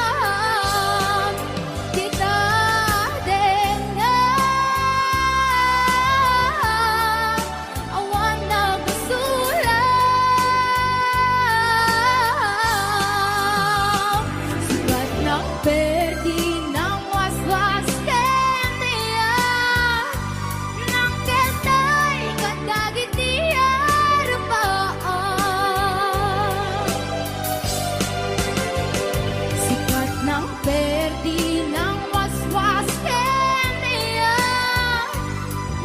Speaker 1: agabalan kita dena awan nagsulang sugat ng perdi ng waswas kaya ng keltay katagitiyan pa sikat ng perdi ng waswas kaya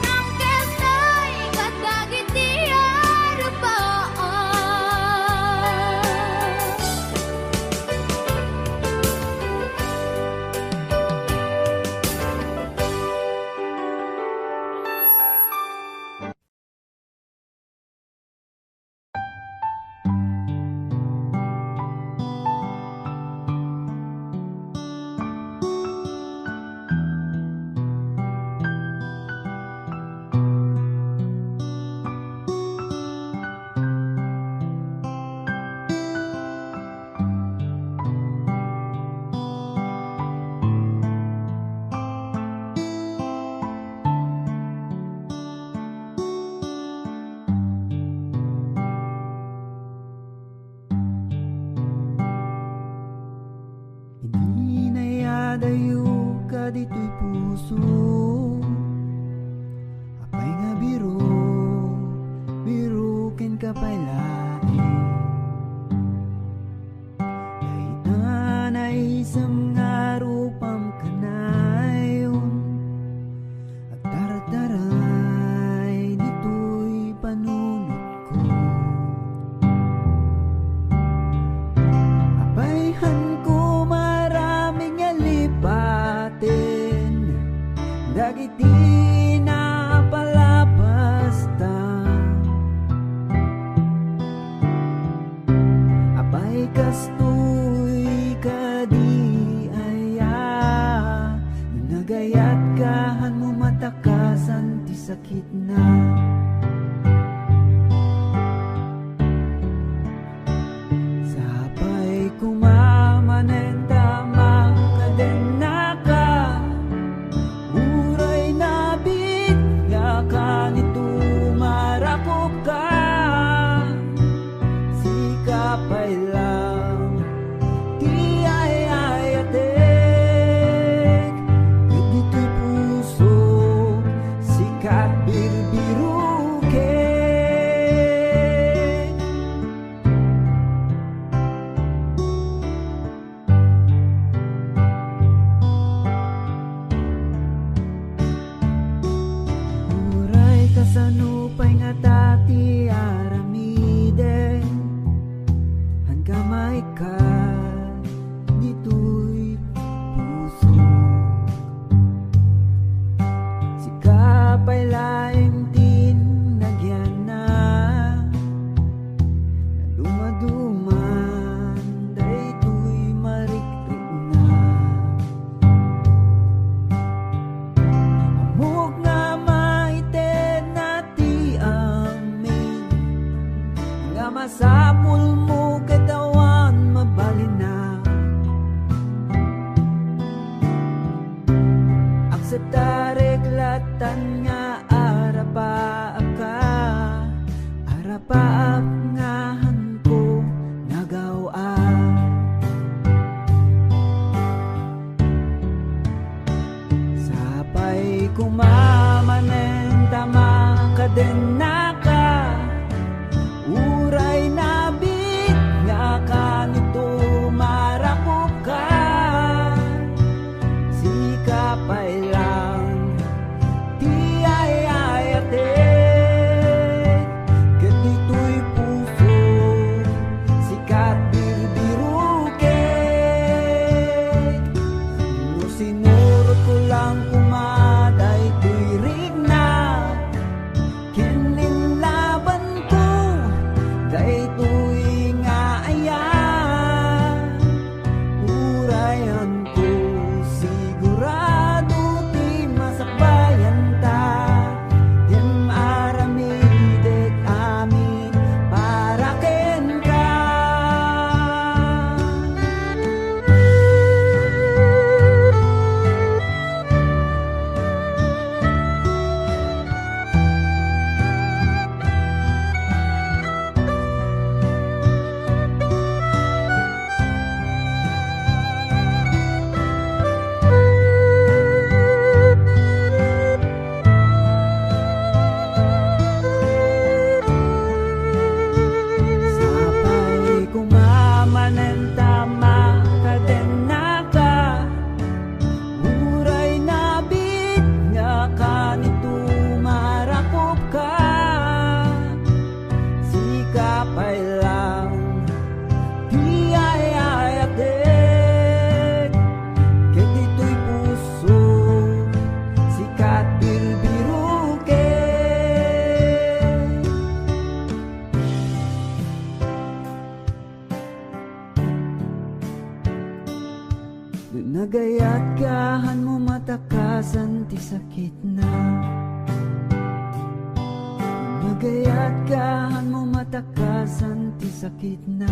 Speaker 1: ng keltay katagitiyan pa
Speaker 4: Hindi na yadayo ka dito'y puso apay nga birukin ka palain kahit na isang nga rupam kanayon at tarataray dito'y panunot ko apayhan ko maraming alipatin dagiti na palabasta apay kastoy kadi aya nagayat kahan mo matakasan ti sakit na sapay kumamanen tama kadena ka uray nabit nga kanito marakop ka sikapay lang ti ayayatek kadito'y puso sikat birbirukin uray kasanupay nga tati aramiden han kamay ka dito'y puso sikapay laeng tin nagyan na dumaduman dayto'y marikrik na amok nga maited na ti amin nga masapul mo katawan mabalin na akseptarek latan nga arapaap ngahan ko nagawa sapay kumamanen tama kadena ka uray nabit nga kanito marakop ka sikapay lang ti ayayatek kadito kapay lang di ayayatin ket dito'y puso sikat bilbirukin nagayat kahan mo matakasan ti sakit na nagayat kahan mo matakasan ti sakit na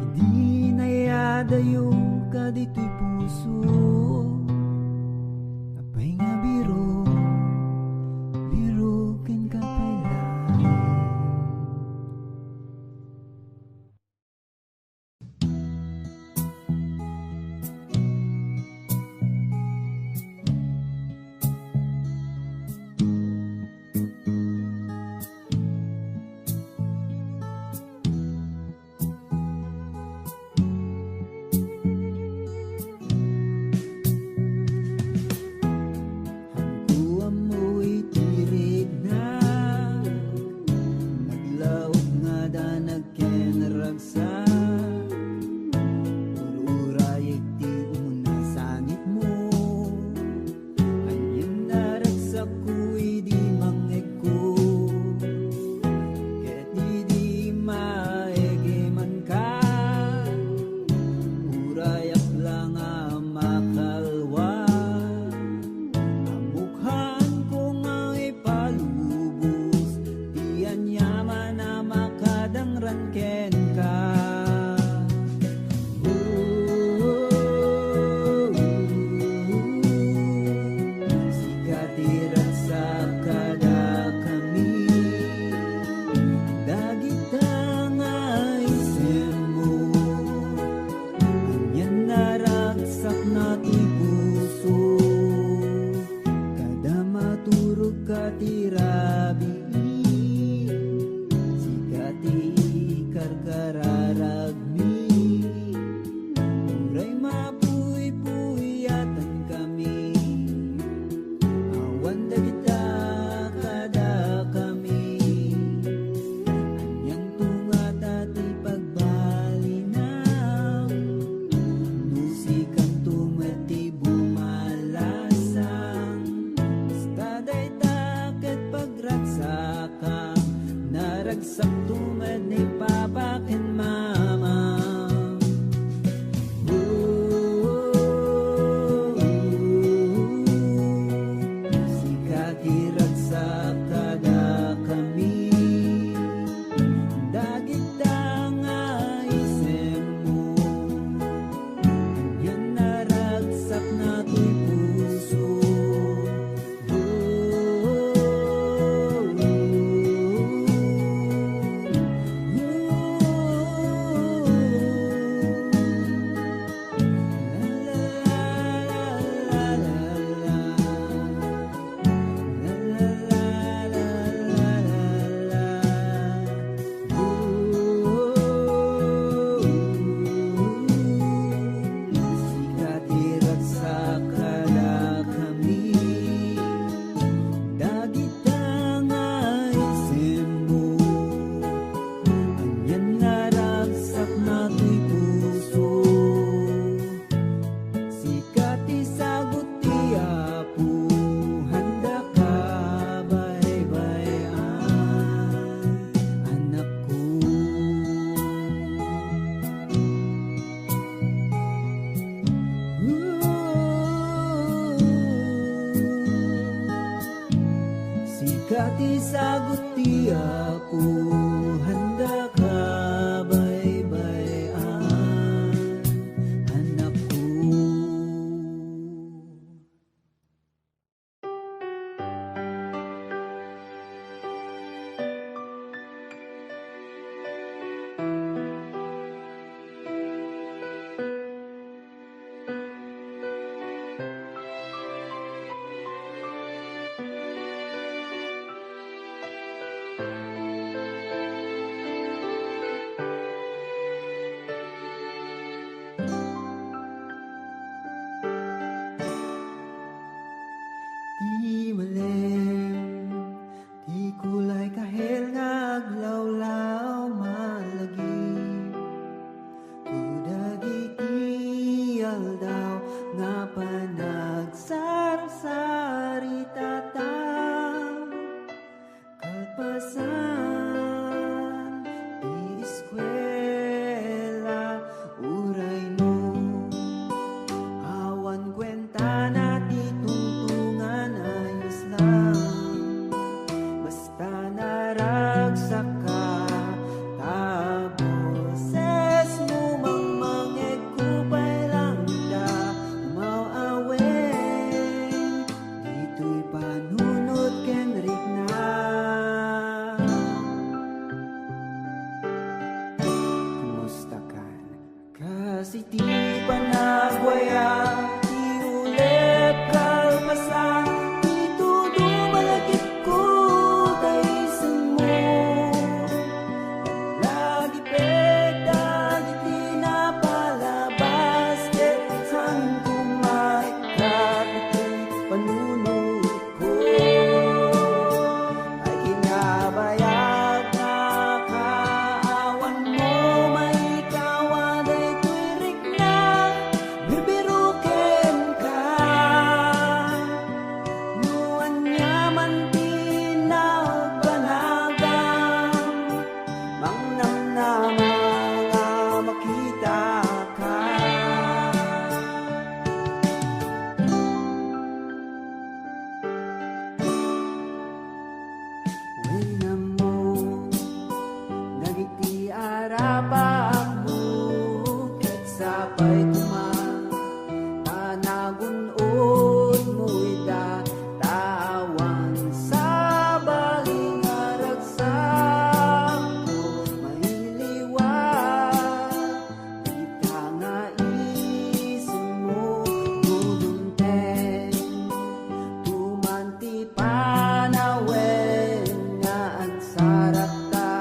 Speaker 4: hindi nayadayo ka dito'y puso apay nga birukin ka pala. Katisagot di ako handa ka baybayan anak ko. May kahel nga aglawlaw malagi Kudagiti aldaw nga panagsarasari tataw Kalpasan di eskwela uray no Awan kwenta na di tungtungan ayos lang Basta naragsak ka Taboses mo mang mangeg kupay lang da Umaw-aweng Dito'y panunod kenrik na Kumusta kan? Kasi di pa nagwaya Di ulit kalpasan Dito dumalagit ko Daisan mo Lagi peda Di pinapalabas Ketan kumaikat Ito'y panunod ko Ay kinabayag na kaawan mo May kawan ay tuwirik na Bibirukin ka Nuan niya man pinagbanagam Mangnamnama nga makita ka Uwi na mo Nagiti arapa ako Ket sapay kuman Panagunod mo'y datawan Sa baling aragsak ko Mahiliwat Kita nga isin mo Gulunten Tumanti panawen nga agsarap ta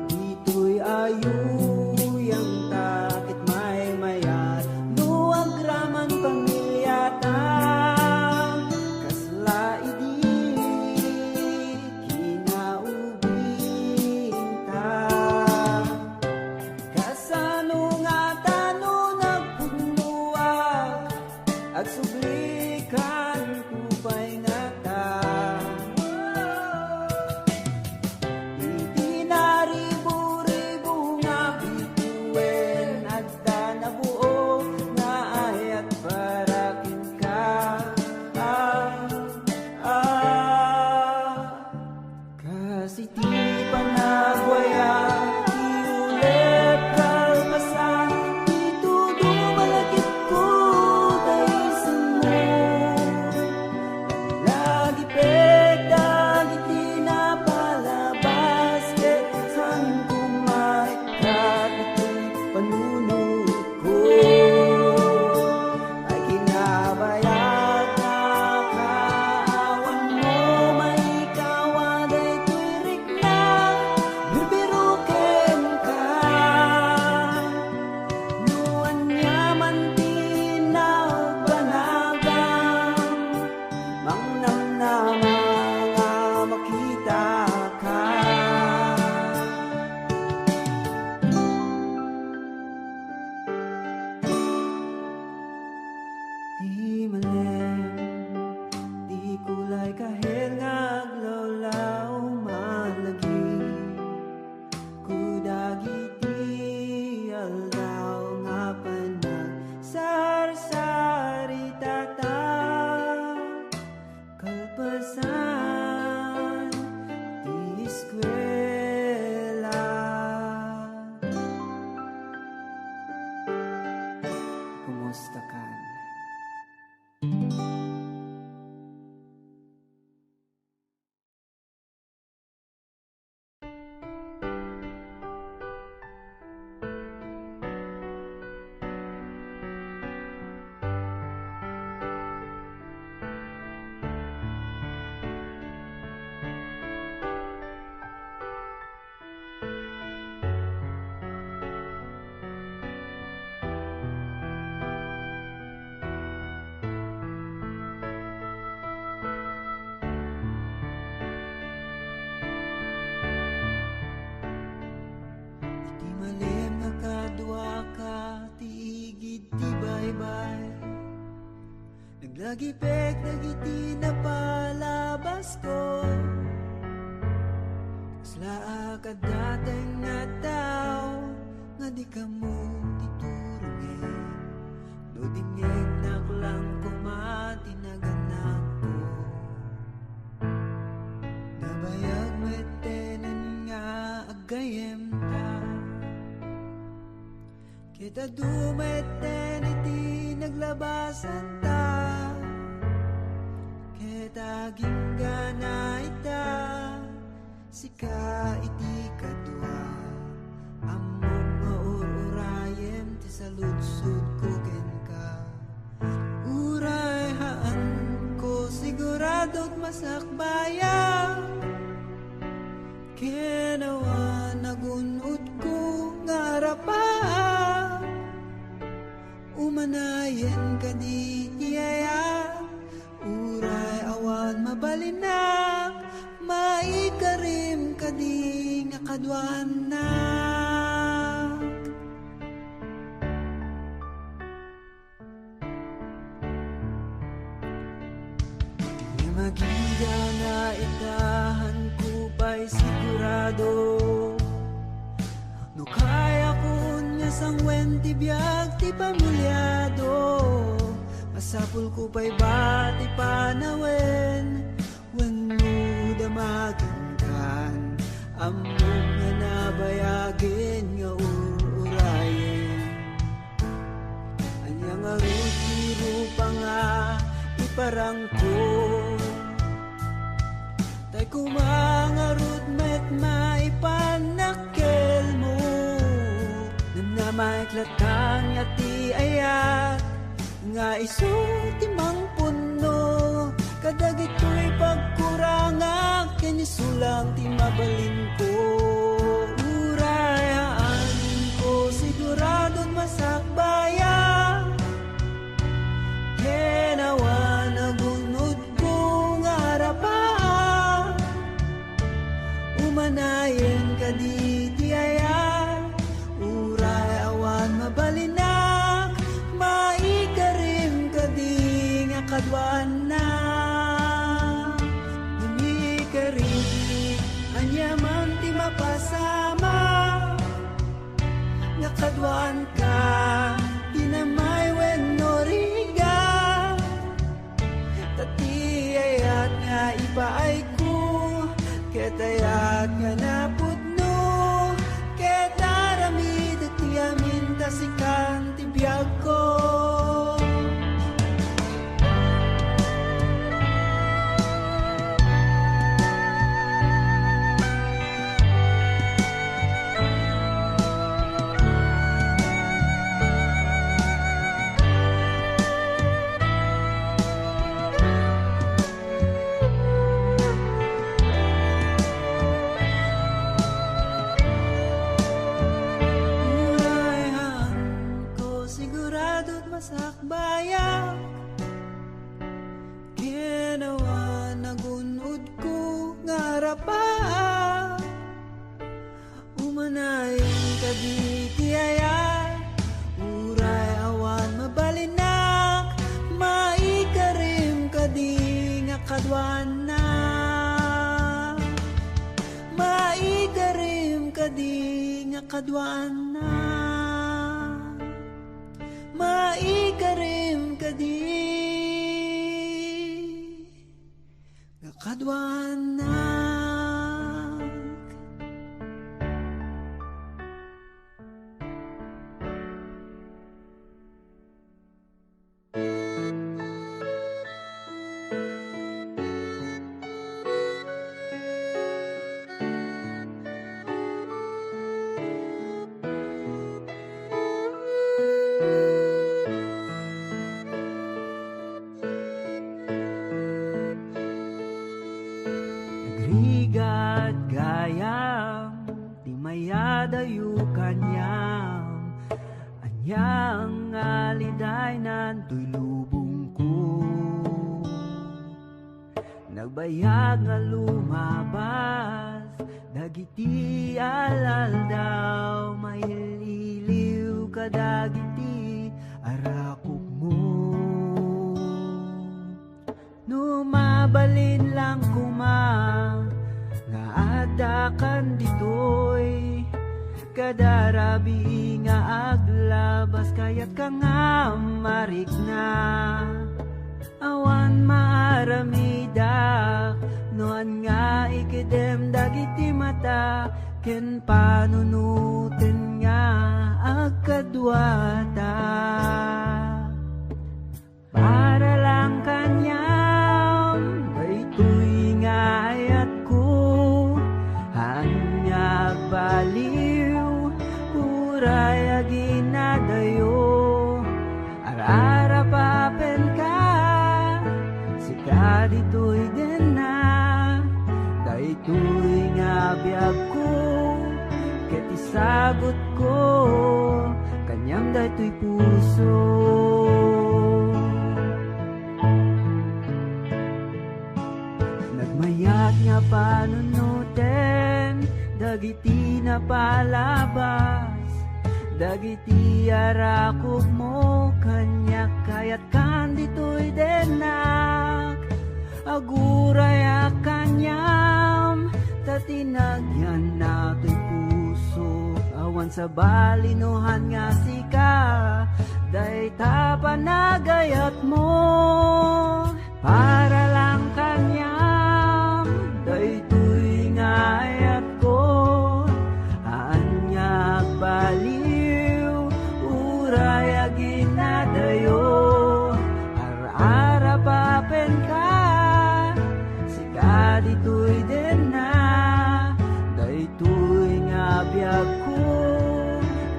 Speaker 4: Dito'y ayuyang takit may mayat Luwag raman pamilya ta Kasla idi kinaubing ta Kasano nga tano nagpunluwag At sublikan kupay nga ta Itinaribo-ribo nga bituin At nabuo nga ayat parakin ka Kasi di pa nagwaya Di ulit kalpasan Dito dumalagit ko Daisan mo Lagi peda Di pinapalabas Ketan kumaikat Ito'y panunod ko Ay kinabayag na kaawan mo May kawan ay tuwirik na Dagipek, dagiti na palabas ko Sla ka dateng nga tao Nga di ka mo titurungin No dingeg naklang kumatinaganap ko Nabayag metenen nga agayem ta Kita dumeten iti naglabasan ta Kita ginggana ita Sika iti kadwa Among maururayem ti saludsud ko ken ka Uray haan ko siguradot masakbayan Kenawa nagunod ko ngarapan Umanayen ka di iyaya Uray awan mabalinak Maikarim ka di nga kadwanak Di magingga nga itahan ko pa'y sigurado No kaya kun nga sangwen ti biag ti pamulyado Masapul ko pa'y bati panawen Wenno damaginggan Among nga nabayagin nga urayen Anya nga rupa nga iparang ko Tay kumangarut met maipanakkel mo Namamaiklatang yati ayat Nga iso timang puno Kadag ito'y pagkurangak Ken isulang ti mabalin ko Urayaan ko siguradon masakbayan Kenawa nagunod ko ngarapan Umanayen ka di tiaya Uray awan mabalinak Maikarim ka di nga kadwanak Nimikarim anyaman ti mapasama Nga kadwan ka Tinamay wenno riga Tatiyayat nga ipaay ko Ketayat nga napudno Ketaramid at tiyamin tasikan ti biyag ko Masakbayan Kenawa nagunod ko ngarapan Umanayin ka di tiyaya Uray awan mabalinak Maikarim ka di nga kadwanak Maikarim ka di nga kadwanak Maikarim ka di nga kadwanak Nagrigat gayam Di mayadayo kanyam Anyang aliday nanto'y lubong ko Nagbayag nga lumabas Dagiti alal daw Maililiw ka dagiti arakok mo dakan ditoy kadarabi nga aglabas kayat ka nga marigna awan maaramida noan nga ikidem dagiti mata ken panunutin nga agkadwata para lang kanyam daytoy nga ayat ko hanyag baliw uray aginadayo arara papen ka sika ditoy din na daytoy nga biyag ko ket isagot ko kanyam daytoy puso nagmayat nga panunutin dagiti na palabas dagiti arakog mo kanya kayat kan ditoy denak aguray kanyam tatinagyan nato'y puso awan sa balinuhan nga sika day tapanagayat mo para lang kanyam daytoy nga ayat ko anyag baliw uray aginadayo arara papen ka sika ditoy din na daytoy nga biyag ko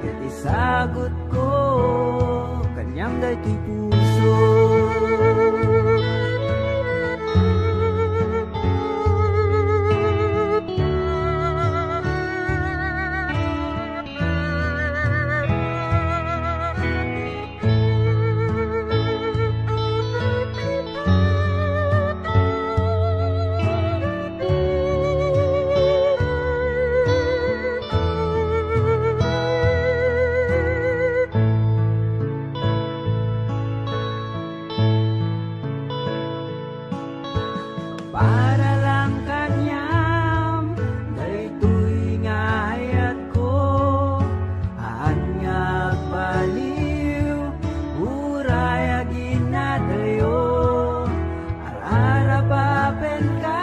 Speaker 4: ket isagot ko kanyam daytoy puso para lang kanyam daytoy nga ayat ko anyag baliw uray aginadayo arara papen ka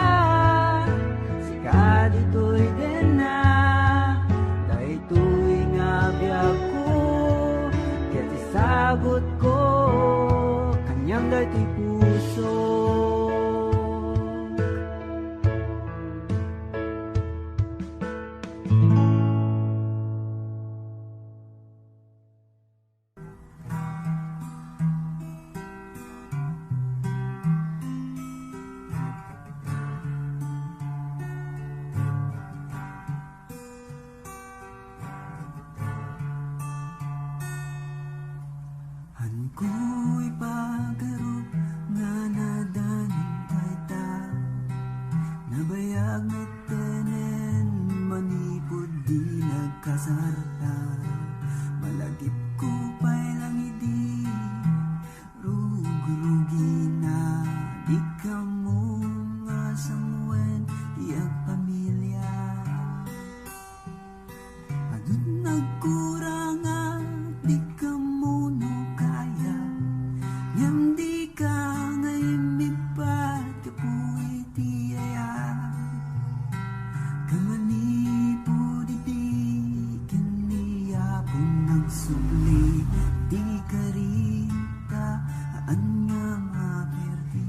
Speaker 4: sika ditoy din na daytoy nga biyag ko ket isagot ko kanyam daytoy puso Ko'y pagarup nga nadaning kayta nabayag na tenen manipod di nagkasarta malagip ko pa'y lang idi rugi na di ka mo nga samuen iyag pamilya adun nagkurang di ka mo no kaya yang di ka ngayon mipat kapuwi di aya kamanipo di kaniya po nagsubli di karita aan nga maperdi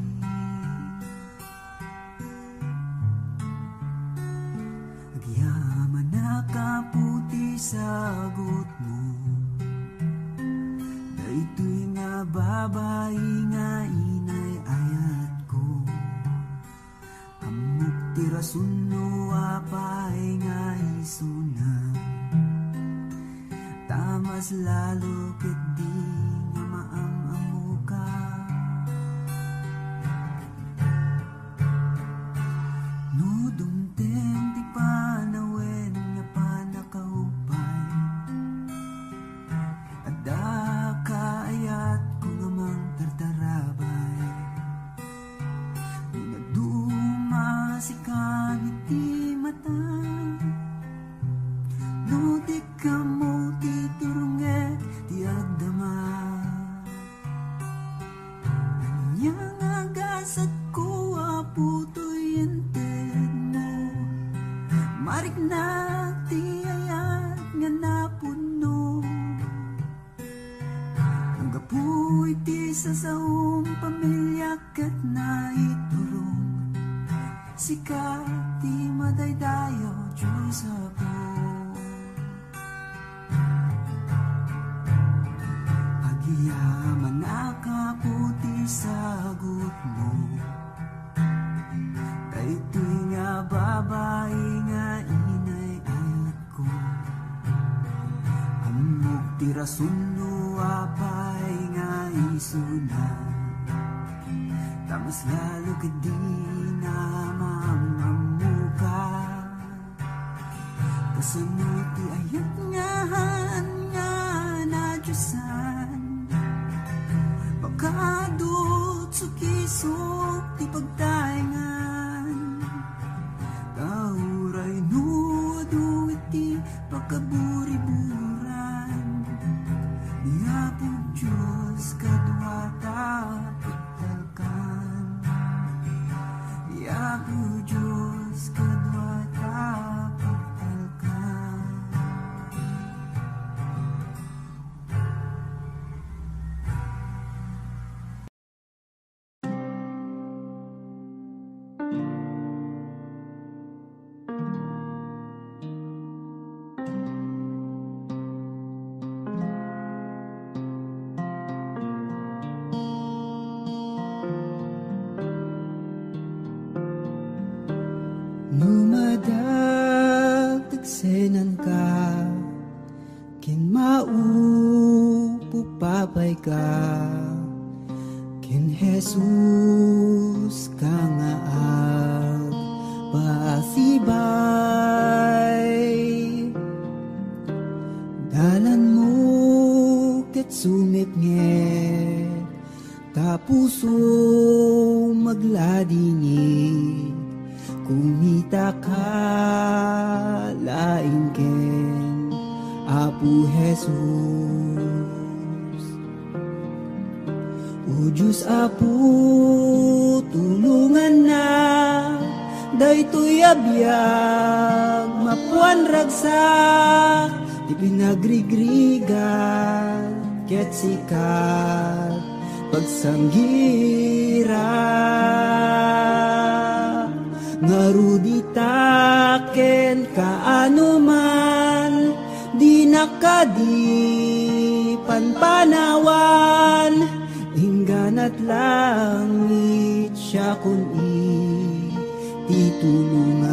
Speaker 4: agyaman na kaputi sagot mo daytoy nga babae nga inay ayat ko amok tirasuno apay nga isuna tamas lalo ket di nga maamamu ka no dumten ti panawen nga panakaupay adda kaayat ko nga mang tartarabay nagduma si kaniti mata mariknak ti ayat nga napuno. Ang gapuy ti sasaong pamilya kat na iturong. Sikat ti madaydayo Diyos ako. Agiyaman akaputi sagot mo. Daytoy nga babae nga inay ayat ko. Amok ti rason no apay nga isuna. Tamas lalo kadi na mamamuka. Kasano ti ayat nga na Diyosan. Pagkadot sukisok ti pagtaingan. Kauray no duwit ti pagkaburi-buran. Niyapog Diyos kadwata pagtalkan. Niyapog Diyos kadwata pagtalkan. Numadagtagsenan ka, kin maupupapay ka, kin Jesus ka nga agpasibay. Dalan mo ket sumitnget, tapuso magladingit. Kumita ka laingken, Apo Jesus. O Diyos Apo, tulungan na, daytoy abiyag, mapuan ragsak, di pinagrigrigan, ket sikat, pagsanggira. Ngaruditaken kaano man, di nakadipan panawan, hingganat langit siya kun itulungan.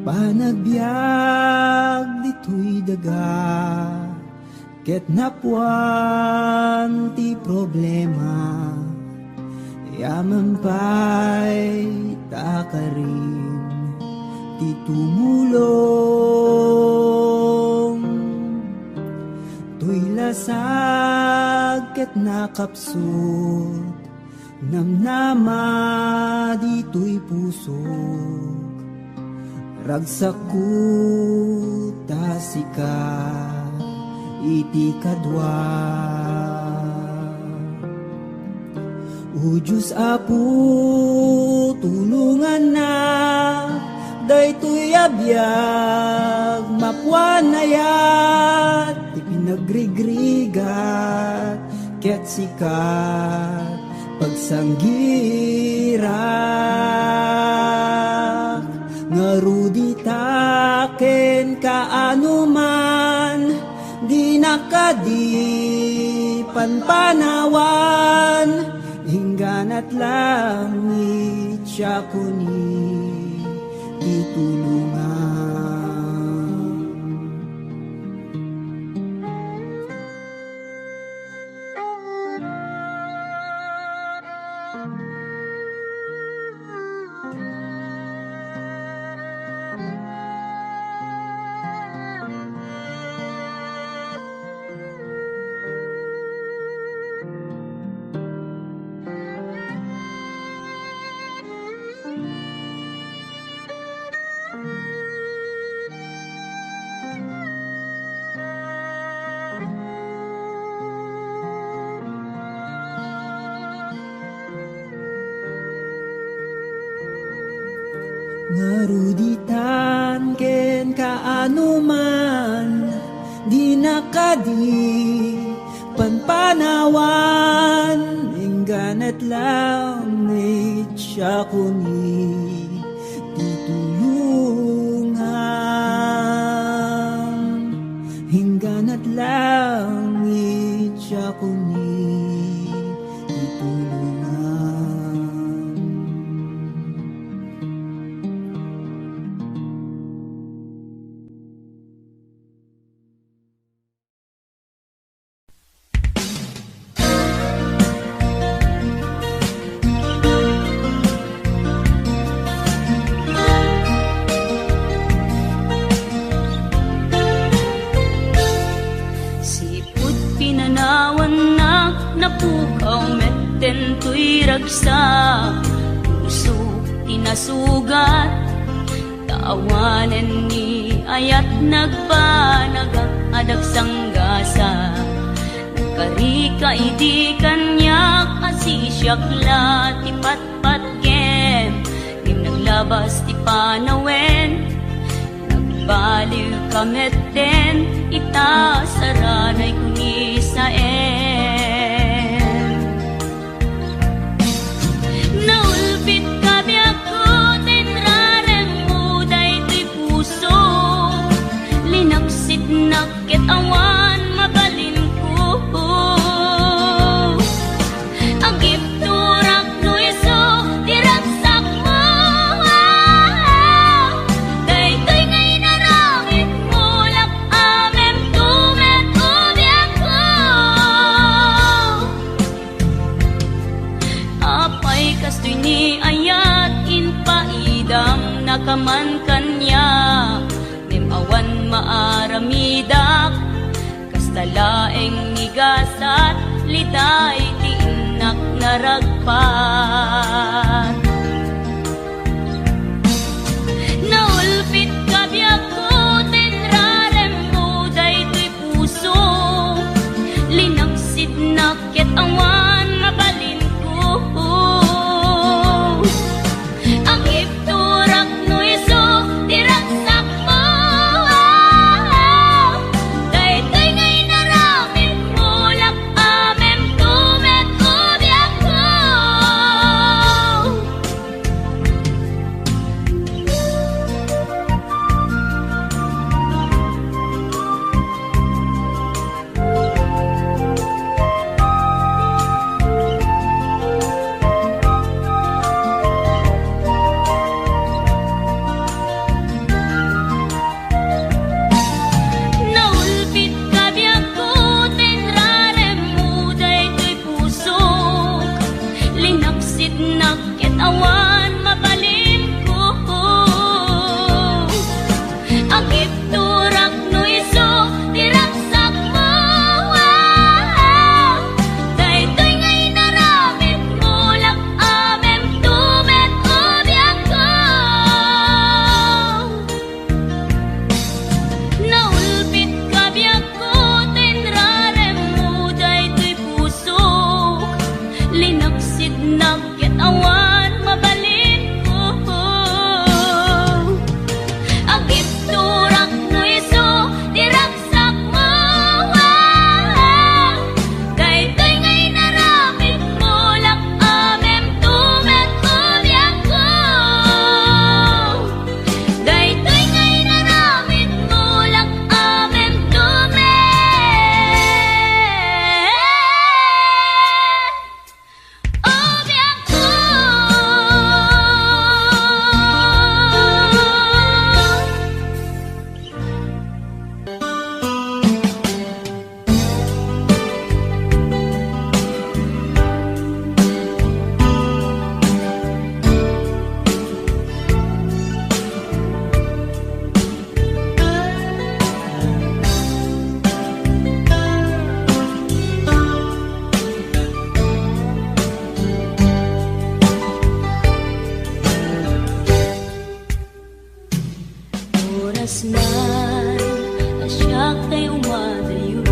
Speaker 4: Panagbiag dito'y daga, ket napuan ti problema. Yaman pa'y takarin, ti tumulong. Tuy lasag ket nakapsot, namnama dito'y pusok. Ragsak ko tasika, iti kadwa. O Diyos Apo, tulungan na, daytoy abiyag, mapuan na yat, ipinagrigrigat, ket sikat, pagsanggirak. Ngaruditaken kaano man, di nakadipan panawan, hingganat langit siya kuni itulungan. Ngaruditan ken kaano man di nakadi panpanawan engganat lang may siya kuni ditulungan engganat lang may siya kuni ditulungan.
Speaker 1: Siput pinanawan na napukaw metten tuy ragsa puso tinasugat taawanan ni ayat nagpanagak adag sanggasa karika iti kanyak asisyak la ti patpat kem nim naglabas ti panawen nagbaliw kamet den ita saranay kuni sa naulpit kabiyak ko tinrareng muday ti puso linaksit nakit awan mabalin ko agip turak no iso diragsak mo daytoy ngay narangit mulak amem tumet ubiyak ko apay kastoy ni ayat inpaidam nakaman kanya awan maaramidak kastalaeng nigasat litay ti inak naragpat naulpit kabiyak ko tinrarem muday ti puso linaksid nakit awan mabalin ko ang ipturak no iso diragsak mo daytoy ngay naramit mulak amem tumet ubiyak ko naulpit kabiyak ko tinrarem muday to'y puso linaksid nakit awan mabalin ko agip turak no iso diragsak mo daytoy ngay naramit mulak amem tumet ubiyak ko naulpit kabiyak ko tinrarem muday to'y puso linaksid nakit awan mabalin ko agip turak no iso diragsak mo daytoy ngay naramit mulak amem tumet ubiyak ko daytoy ngay naramit mulak amem tumet ubiyak ko oras na asyak tay umadayo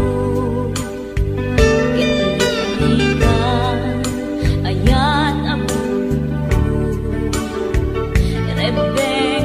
Speaker 1: italikan ayat abu rebel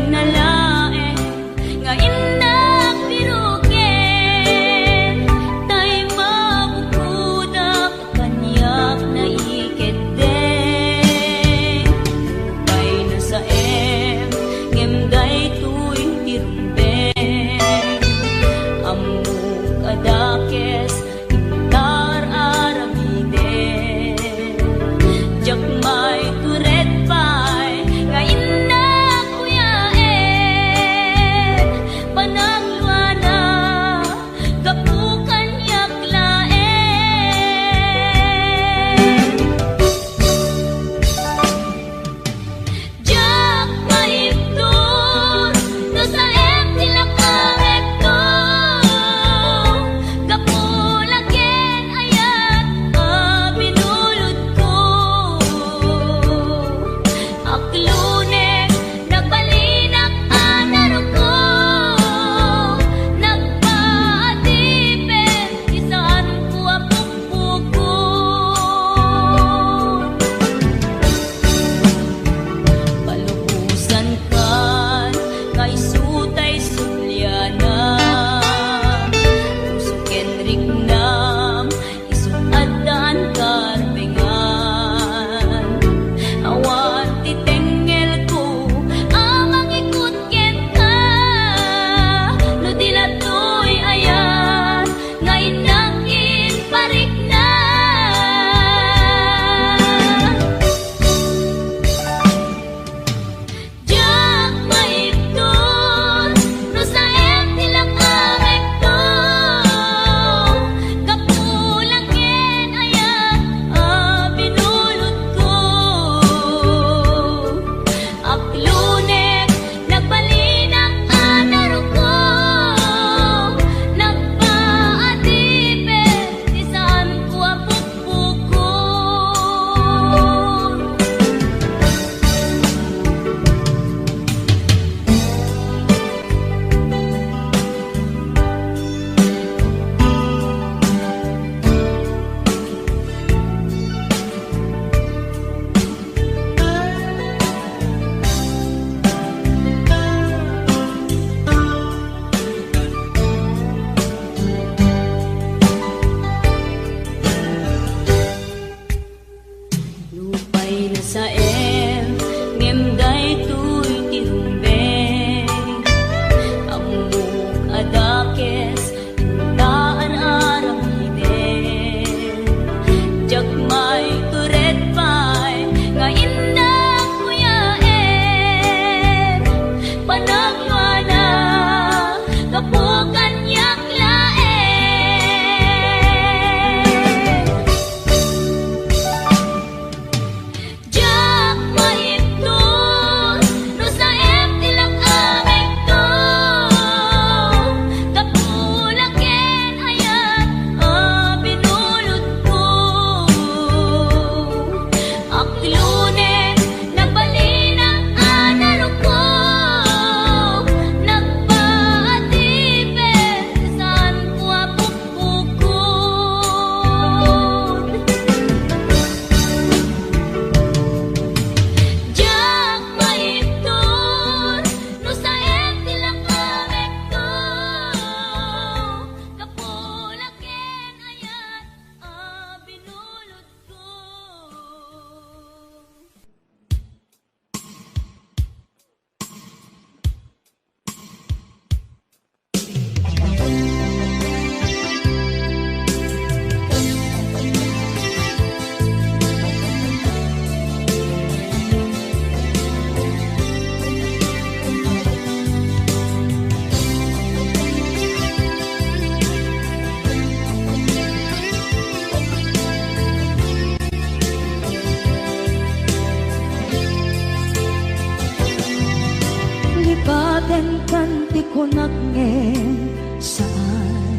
Speaker 1: Katen kanti ko nagngin saan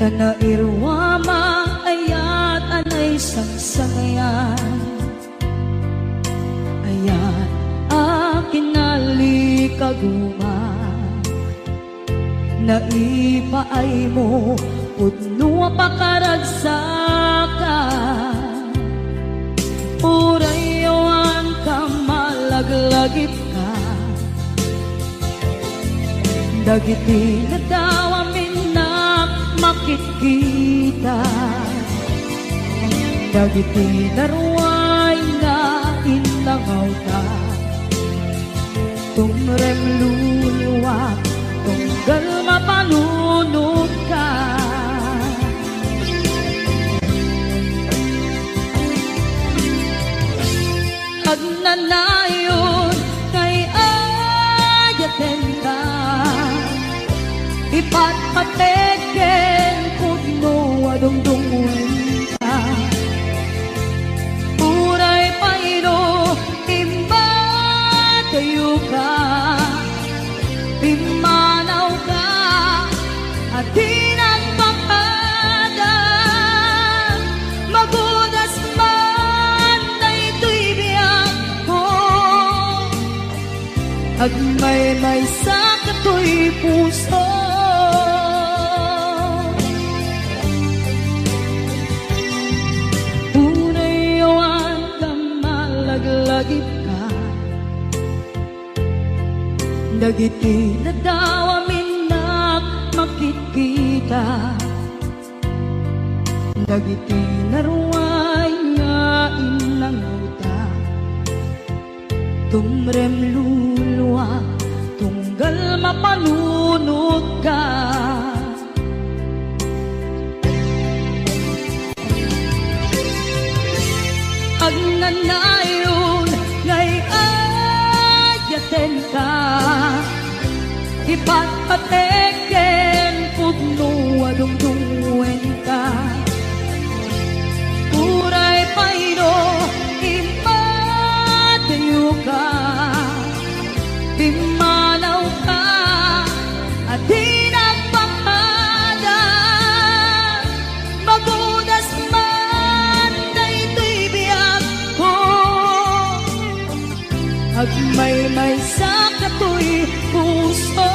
Speaker 1: Tanairwama ayat anay sangsangyan Ayat akin nalikaguma Naipaay mo Pudno pakaragsakan Urayawan ka malaglagip ka Dagiti na daw amin na makikita Dagiti na ruway nga inangaw ta Tumrem luluwa Tunggal mapanunod ka Agnanayon kay ayaten ka Ipatpateken kudno adungdungun ka Uray pairo imbatayo ka Pimanaw ka at tinagpakada Magudas man na ito'y biyak ko At may sakato'y puso Unayawan ka malaglagip ka Dagiti na daw amin na makikita Dagiti na ruway nga inanguta Tumrem luluwa Tunggal mapanunod ka Agnanayon ngay ayaten ka Ipatpateken pudno adungdungen ka Uray paino impatayo ka Pimanaw ka at tinagpakada Magudas man na ito'y biyak ko At may sakato'y puso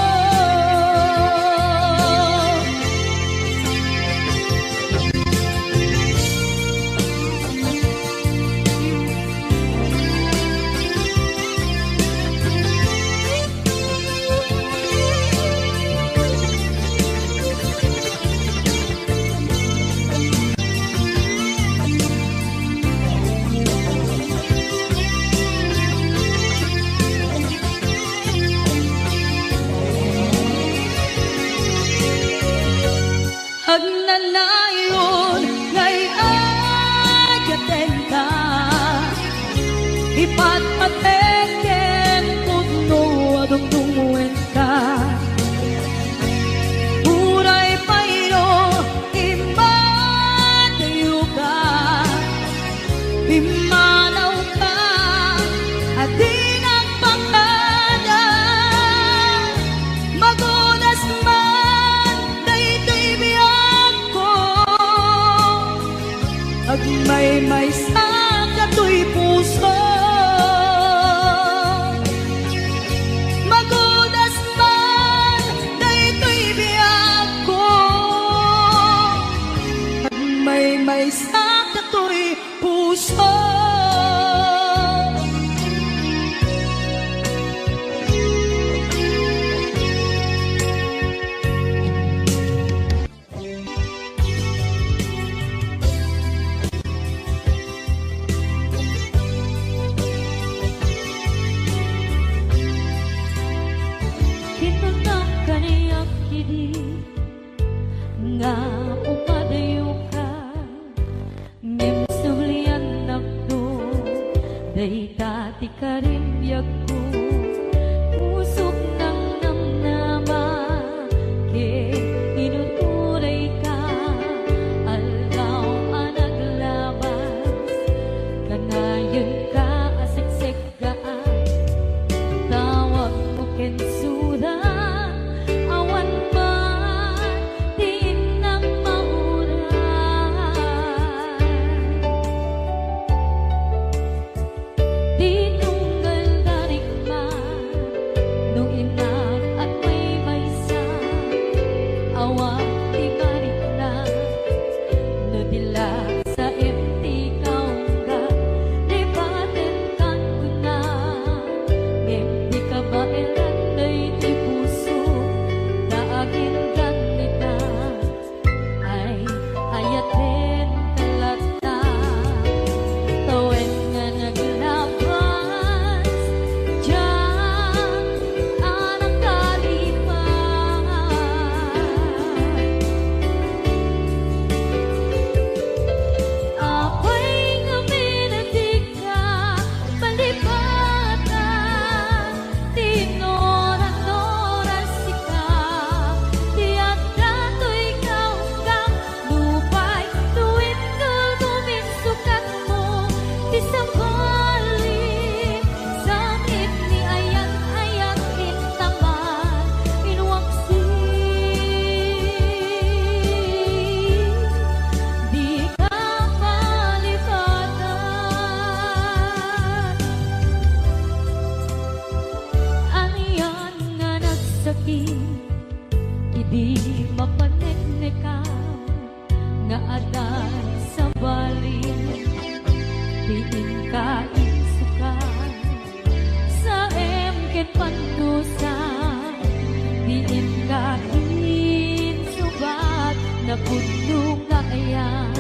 Speaker 1: nakudlog na ayan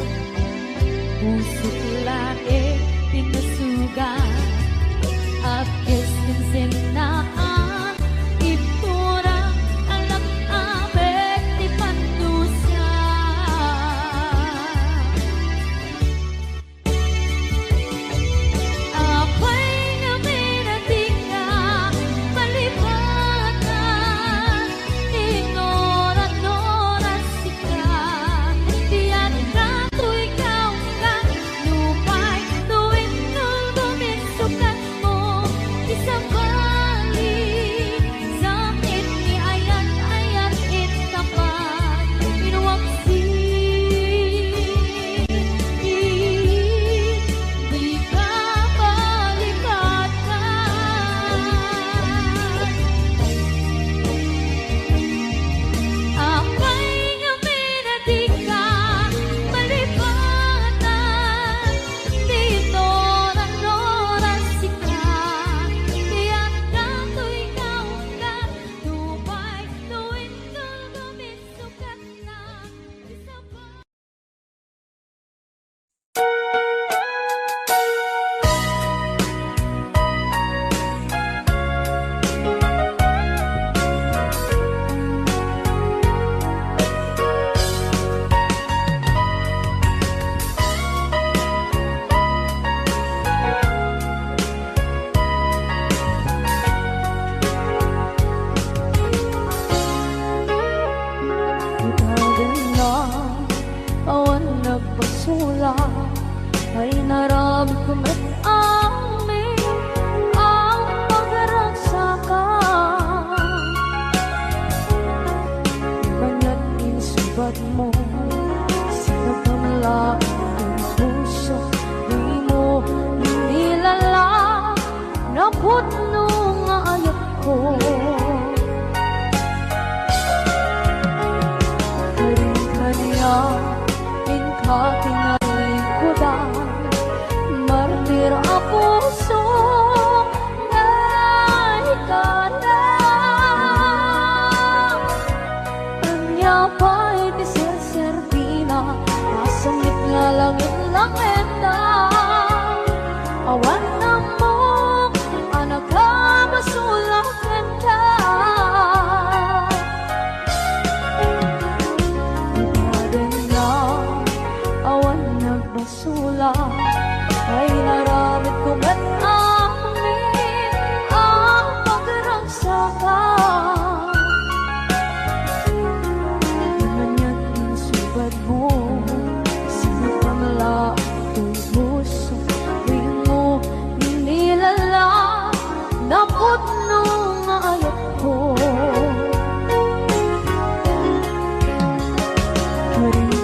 Speaker 1: pusok lae pinusugan at kistinsin naan iturang alam abet di pandusa ako'y naminating na malibatan inora-nora sikat diyan ka tu'y ikaw ka lupay tuwing nulbumisukat mo isang balik sakit ni ayat-ayat itapat inuwaksi di ka balibatan ako'y naminating ka malibatan dito nora sikat diyan ka tu'y ikaw ka lupay tuwing nulbumisukat na isa pa awan nagpasula ay narami kumit amin ang pagragsakan banya't insubat mo sinagkamala ang puso di mo nilala na putno nga ayat ko kanya inkatinay ko da martir a puso na ikana kanya pa'y diserservina masungit nga langit na awan na mo anak ka masulakan ka awan nagbasula ay naramit kong at amin ang pagragsakan ganyan insubad mo sinagpamala ang puso di mo nilala na putno nga ayat ko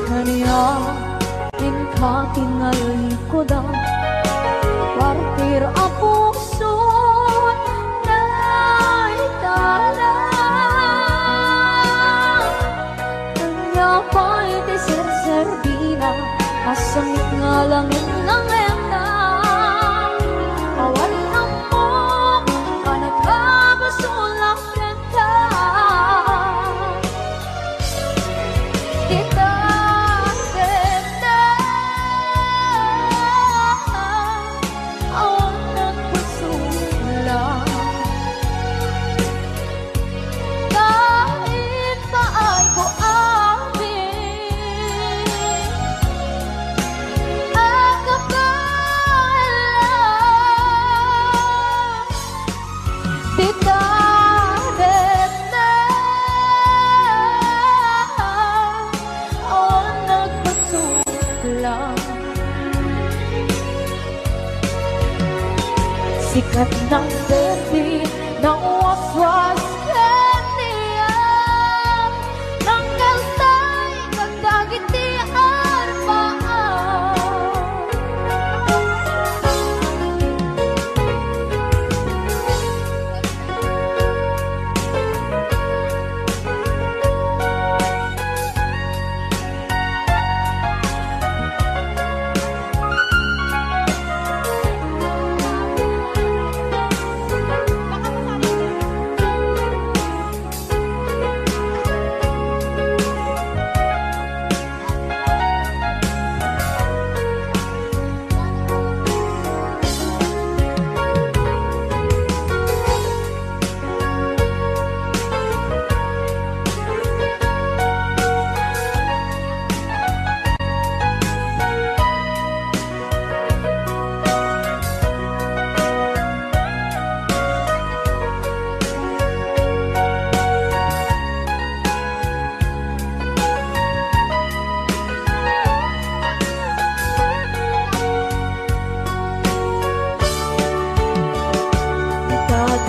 Speaker 1: kanya inkatingal ko da partir a puso na itala kanya pa'y diserservina asangit nga langit ng enda awan na mo ka nagkabasulang ka kita sikat ng derby ng waswas kaniyan ng kaltay kagdagitian paan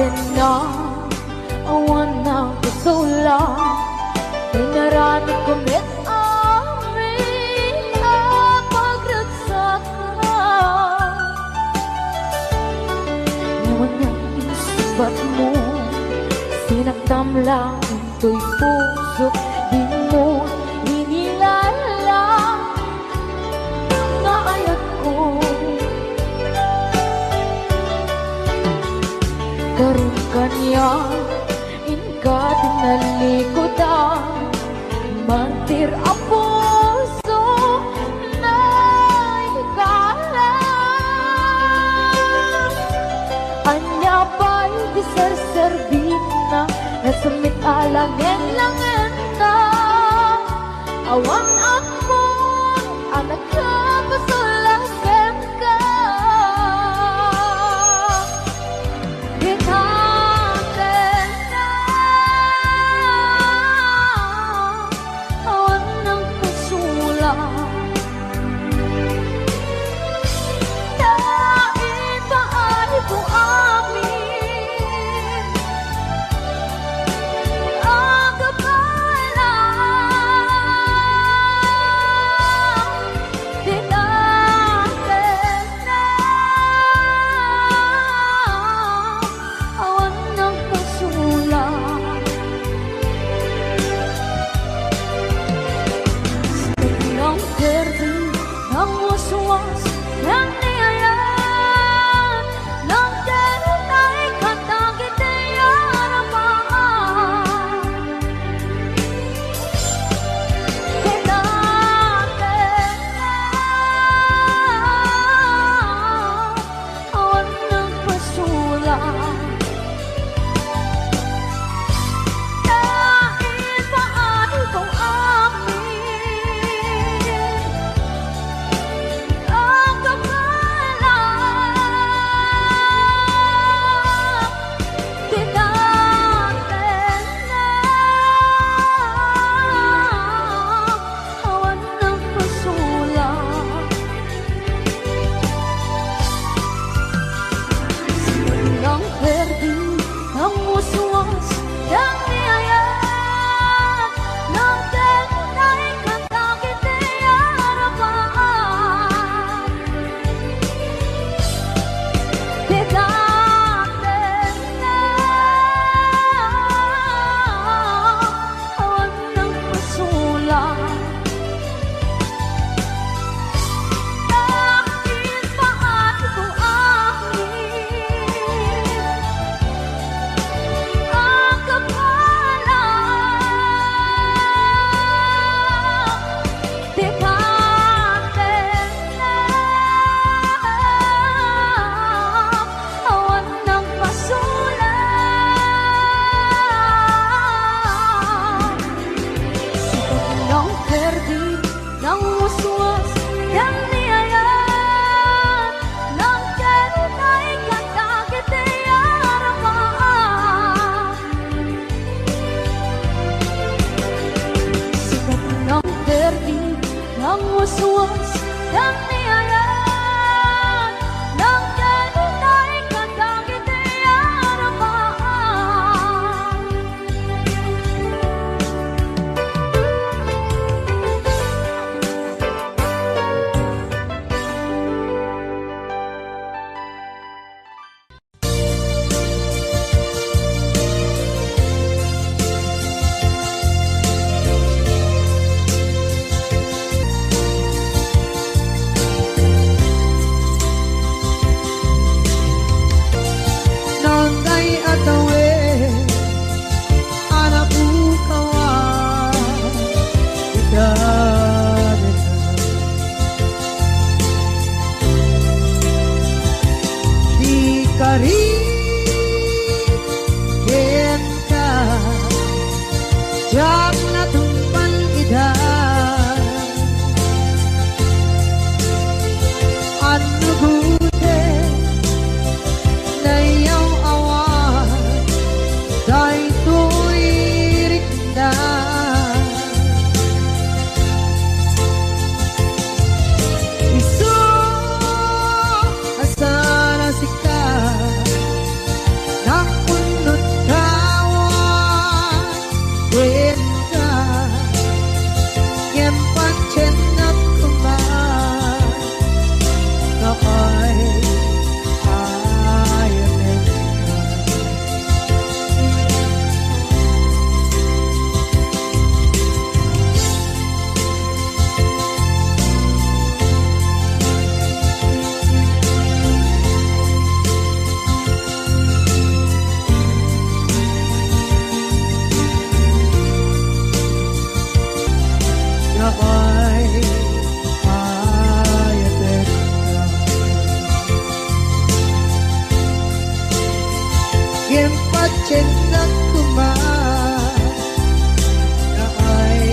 Speaker 2: din na awan ng kasula ay narami kumit amin ang pagragsakan. Ngayon ang isibat mo sinaktam lang ito'y puso di mo inilala na ayat ko. Karoon kanya inka tinalikodan mantir ang puso na hikala. Anya ba'y di sarsarbina nasumit alangin-langin na awan ako anak ka pasulasan ka. Hikatin na awan ng kasula na iba ay buamin ang kapala. Tinatin na awan ng kasula ng perdi ng waswas ng niyayan ng ganun ay katagit ay aramaan. Tinatin na awan ng kasula dahil paano kung amin ang kapala. Tinatin na awan ng kasula ng perdi ng muswas ng niyayan ng ganun ay katagit ay aramaan. Tinatin na awan ng kasula dahil paano kung amin ang kapala.
Speaker 4: Kempatchen na kuma na ay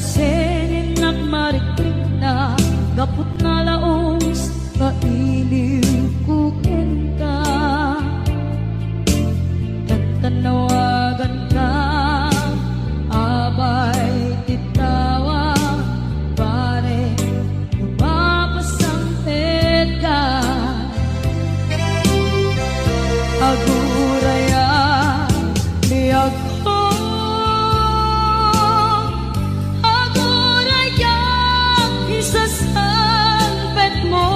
Speaker 1: Nadagsenin at marikrik na gapot na laos kailiw kukin ka. Tanawagan ka, abay titawa, pare mapasampit ka. Aguraya biyag ko, aguraya isasampit mo.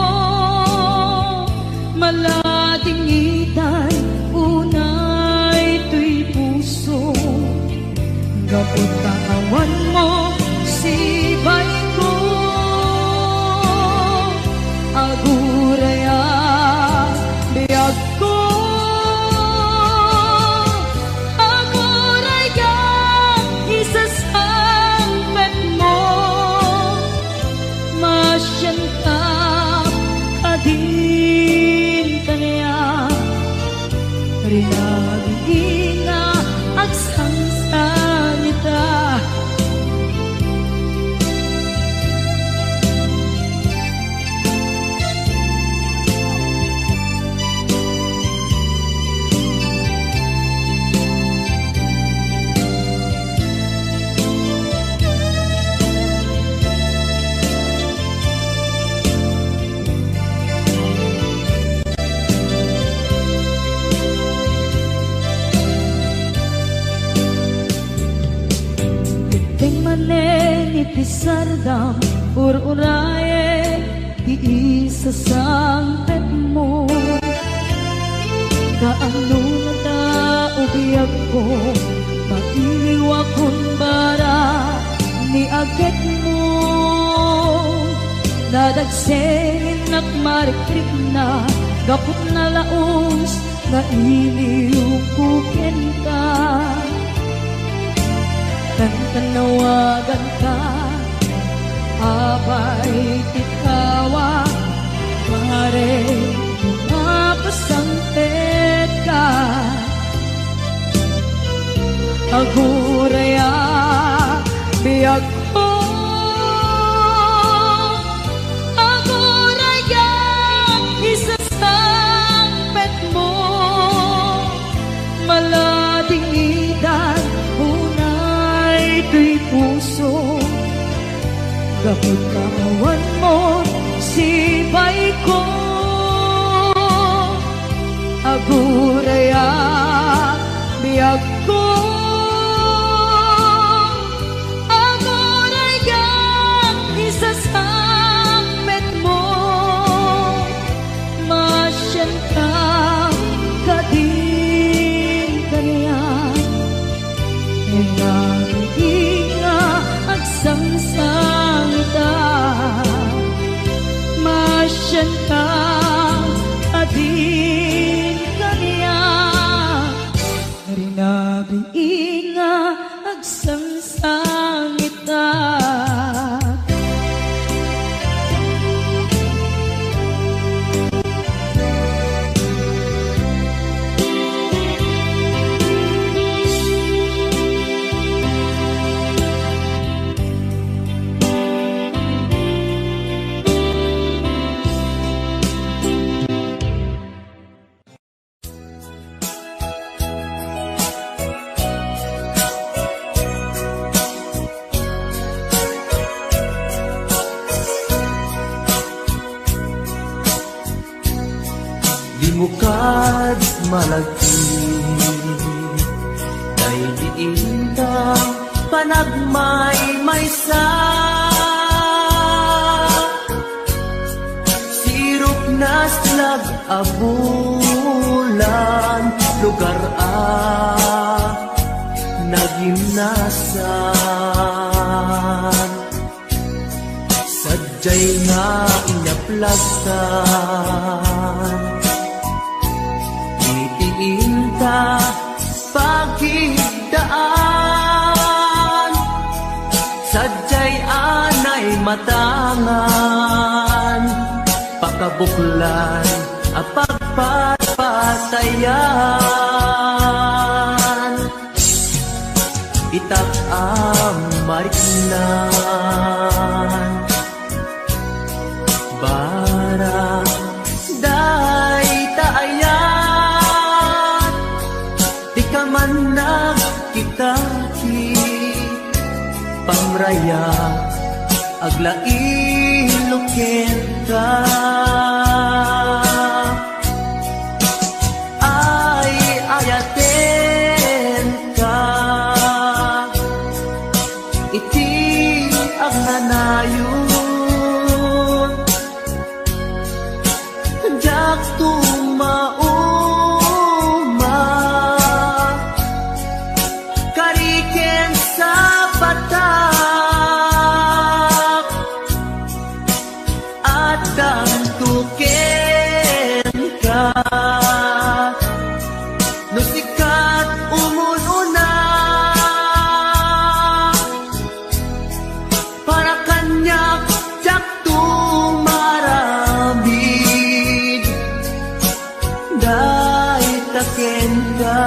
Speaker 1: Malating itay unay tuy puso, gapot katawan mo sibay ko. Aguraya biyag ko, aguraya isasampit mo. Masyan ka kadin kanya, rinagin na agsang sanita. Ting manen itisardam ur-uraye iisasampet mo. Kaano na ta ubiyag ko, mailiwa kun bara ni agit mo. Nadagsenin at marikrik na gapot na laos na iliw kukin ka. Tanawagan ka, abay titawa, pare mapasampit ka. Aguraya biyag ko, aguraya isasampit mo. Malating itan tuy puso, gapot katawan mo sibay ko. Aguraya biyag ko, aguraya isasampit mo. Masyan ka kadin kanya, inga agsang sangita. Masyan ka adin kanya, rinabi inga agsang sangita.
Speaker 3: Limukad malagti, kay diinta panagmay maysa. Sirop na slag abulan, lugar nagimnasan. Sadyay nga inaplastan, itiinta pagkigdaan. Sadyay anay matangan, pakabuklan apagpapatayan. Itak
Speaker 5: mariknan bara day taayan di ka man kita ki pamraya aglain ka ay ayaten ka iti ang nanayon jak tumauma kariken sa batak at damtuken ka no sikat umununa para kanyak jak tumaramid dahil taken ka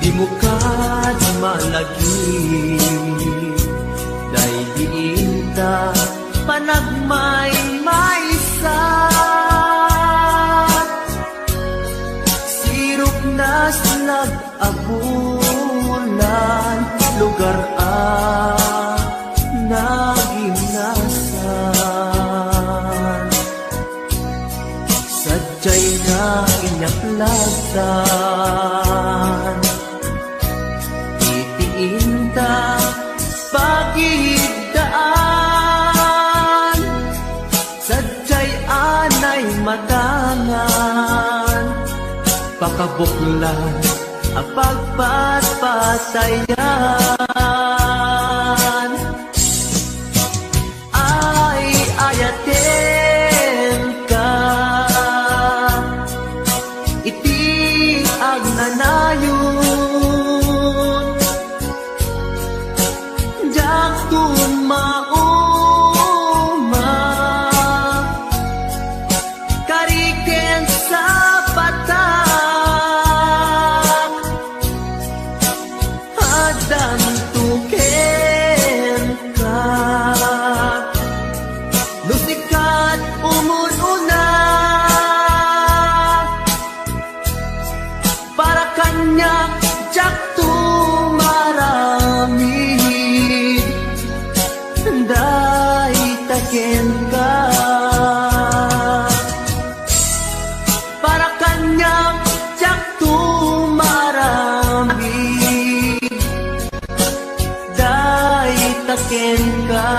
Speaker 5: di mo kad malagi dahil diinta panagmay maysa sirok na nag-abulan lugar naginasan sadyay na inyaklagtan itiinta pagidaan sadyay anay matangan pakabuklan ang pagpatpatayan ay ayaten ka iti ang nanayon jak tumauma kariken sa batak adam tuken ka lusikat umununa para kanya jak tumaramid dahil taken ka para kanya jak tumaramid dahil taken ka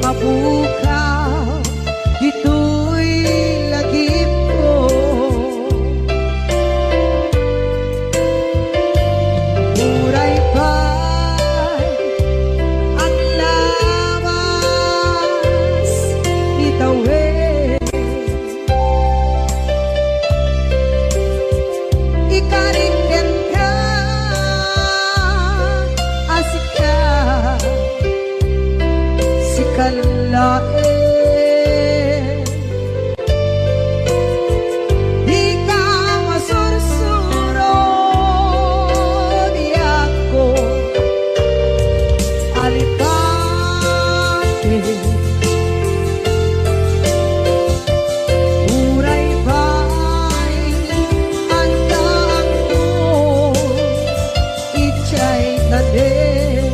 Speaker 1: mabukaw, dito'y lagip ko. Muray pa'y ang lawas itawid. Ikariken ka, asika, sikalae. Di ka masursuro, di ako alitate. Uray ba'y andaan mo, itsa'y tanin.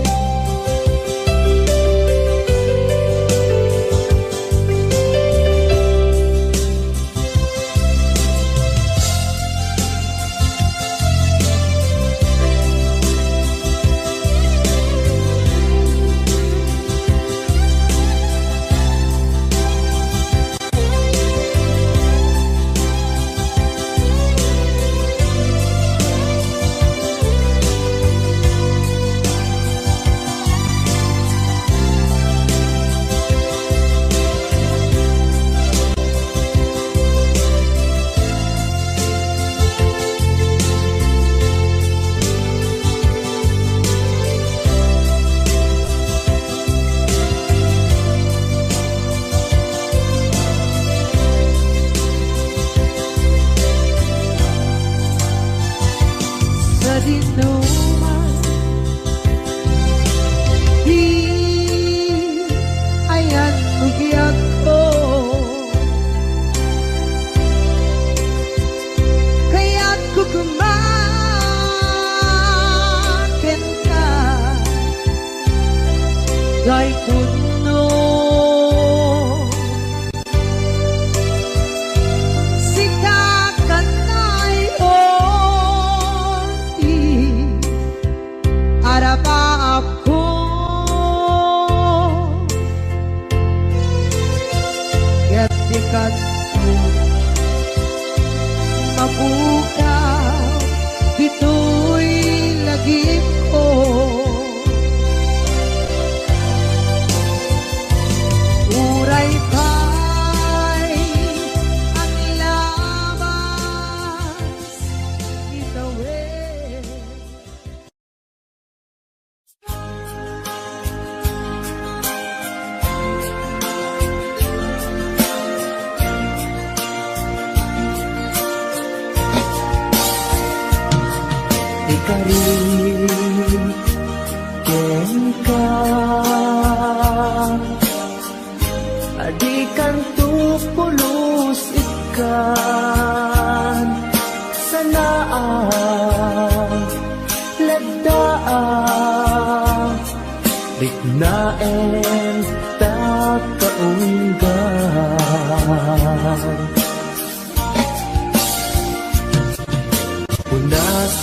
Speaker 1: Sa dinuman, di ayan ugyat ko. Kaya't kukumakin ka, gay puno. Sikakan tayo arapa ako, kaya't ikat mo mabukaw, dito'y lagip ko. Uray pa'y ang labas itawid.
Speaker 5: Ikariken ka, adikan tu pulos ikan sanaan ladaan riknaen takaunggan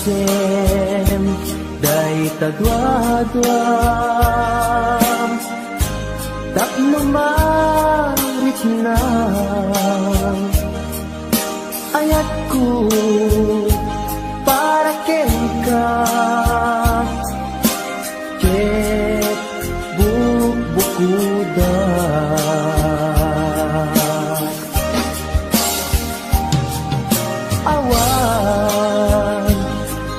Speaker 5: punasen day tagwadwam tak mamarit na ayatku para ka ket bukuda awan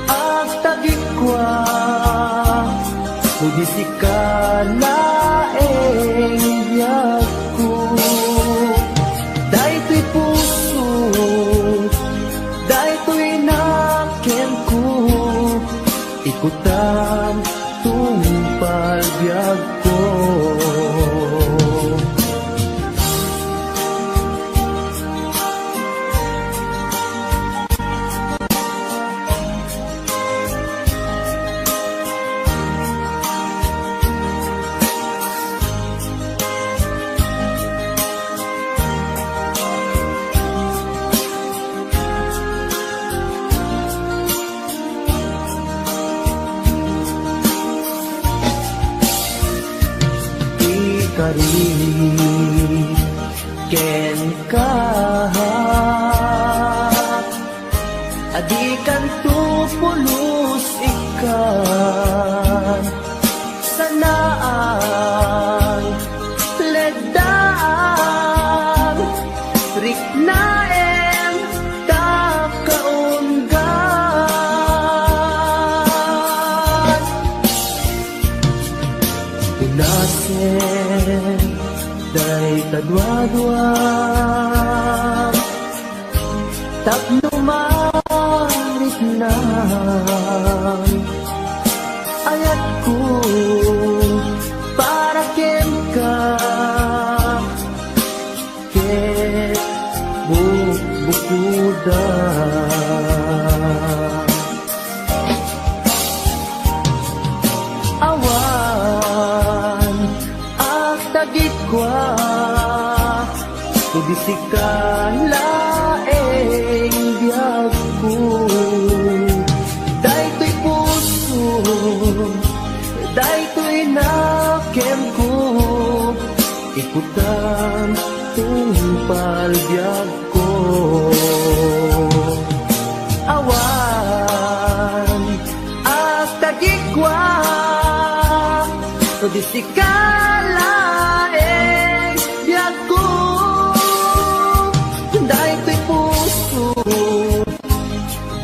Speaker 5: agtagikwa Udisikalaeng yaku Dahito'y puso Dahito'y ken ka adi kan tu pulos ikan sanaan ledaan riknaen takaungan inasen day tadwa-dwa tapno marit na ayat ko para ken ka ket bukuda awan at tagit kwa kubisikan laeng biyag ko daytoy puso daytoy nakem ko ikutan tungpal biyag ko awan at tagikwa kubisikan laeng biyag ko daytoy puso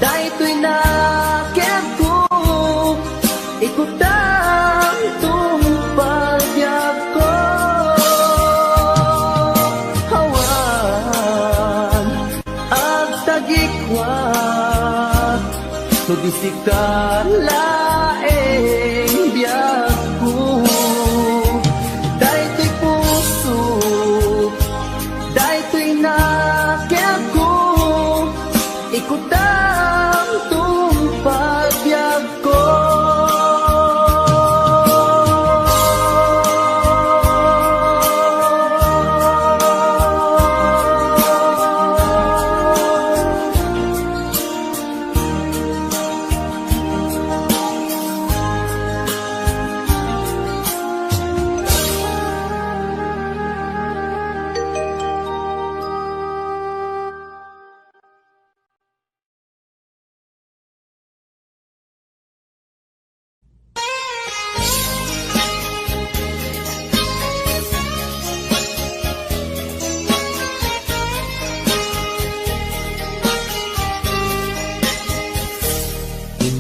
Speaker 5: daytoy nakem ko ikutang tungpal biyag ko hawan ag tagikwa subisikan laeng biyag ko daytoy puso daytoy nakem ko ikutang tungpal biyag ko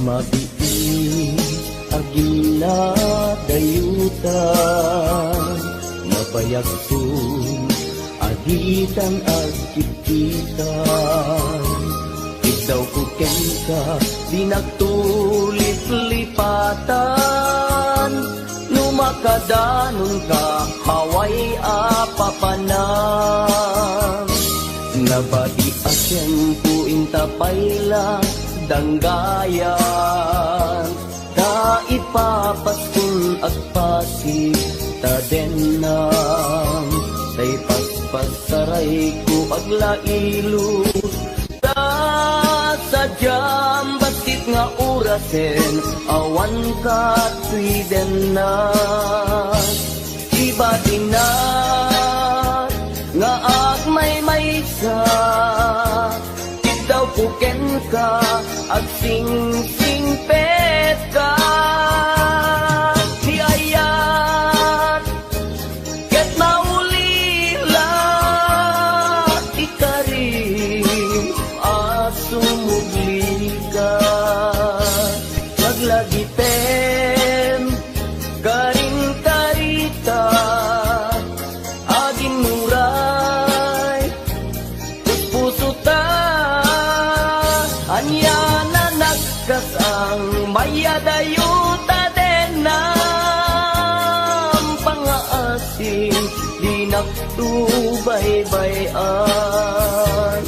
Speaker 5: Mabii agila dayutan nabayagsun agitan agkititan ikaw ko kenka di nagtulip-lipatan numakadanon ka haway apapanan nabadi asyan po intapayla danggayan ta ipapaskun at pasig ta denang tay paspasaray ko aglailo ta sadyam basit nga orasen awan ka denang iba dinat nga agmay daw puken ka at sing-singpet ka hiyayat ket maulila ikarim asumugli ka maglagitem karing karita aging muray puso ta anya na nagkasang mayadayuta den ng pangaasing di nagtubaybayan.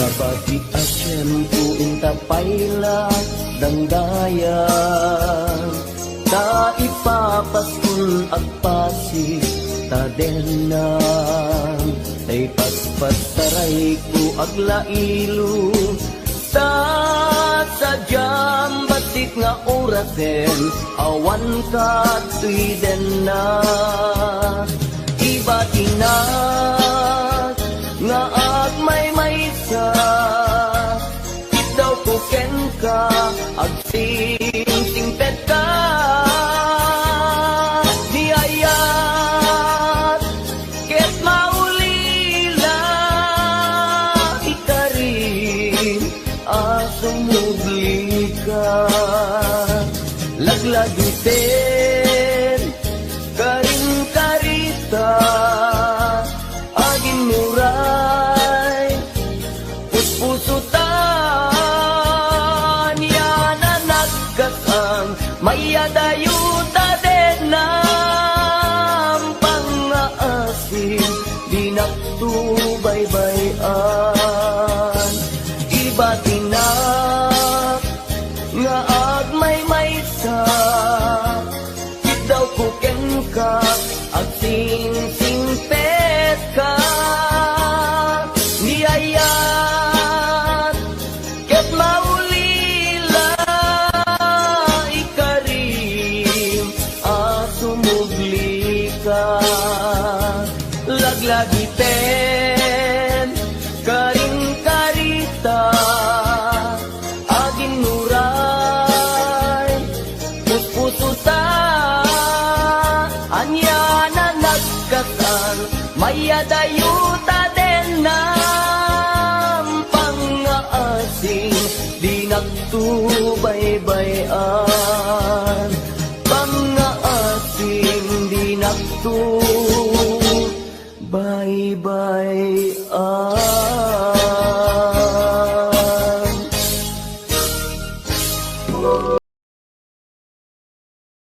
Speaker 5: Nabati ku intapayla dangdayan ta ipapaskul agpasi tadenan tay paspastaray ku aglailo ta sadyam batik nga orasen awan ka tuiden na iba tinat nga agmay-maysa daw ko ken ka agting-tingpet ka niyayat ket maulila ikarin asumugli ka laglagiten karin karita agin muray puspusutan yana nagkasang mayadayuta din ng pangaasin di naktubaybayan iba tinak nga agmay-maysa daw kuken ka agting-tingpet ka niyayat ket maulila ikarim asumugli ka laglagiten karing karita agin muray puspusuta anya na nagkasal mayadayuta din ng pangaasing di nagtubaybayan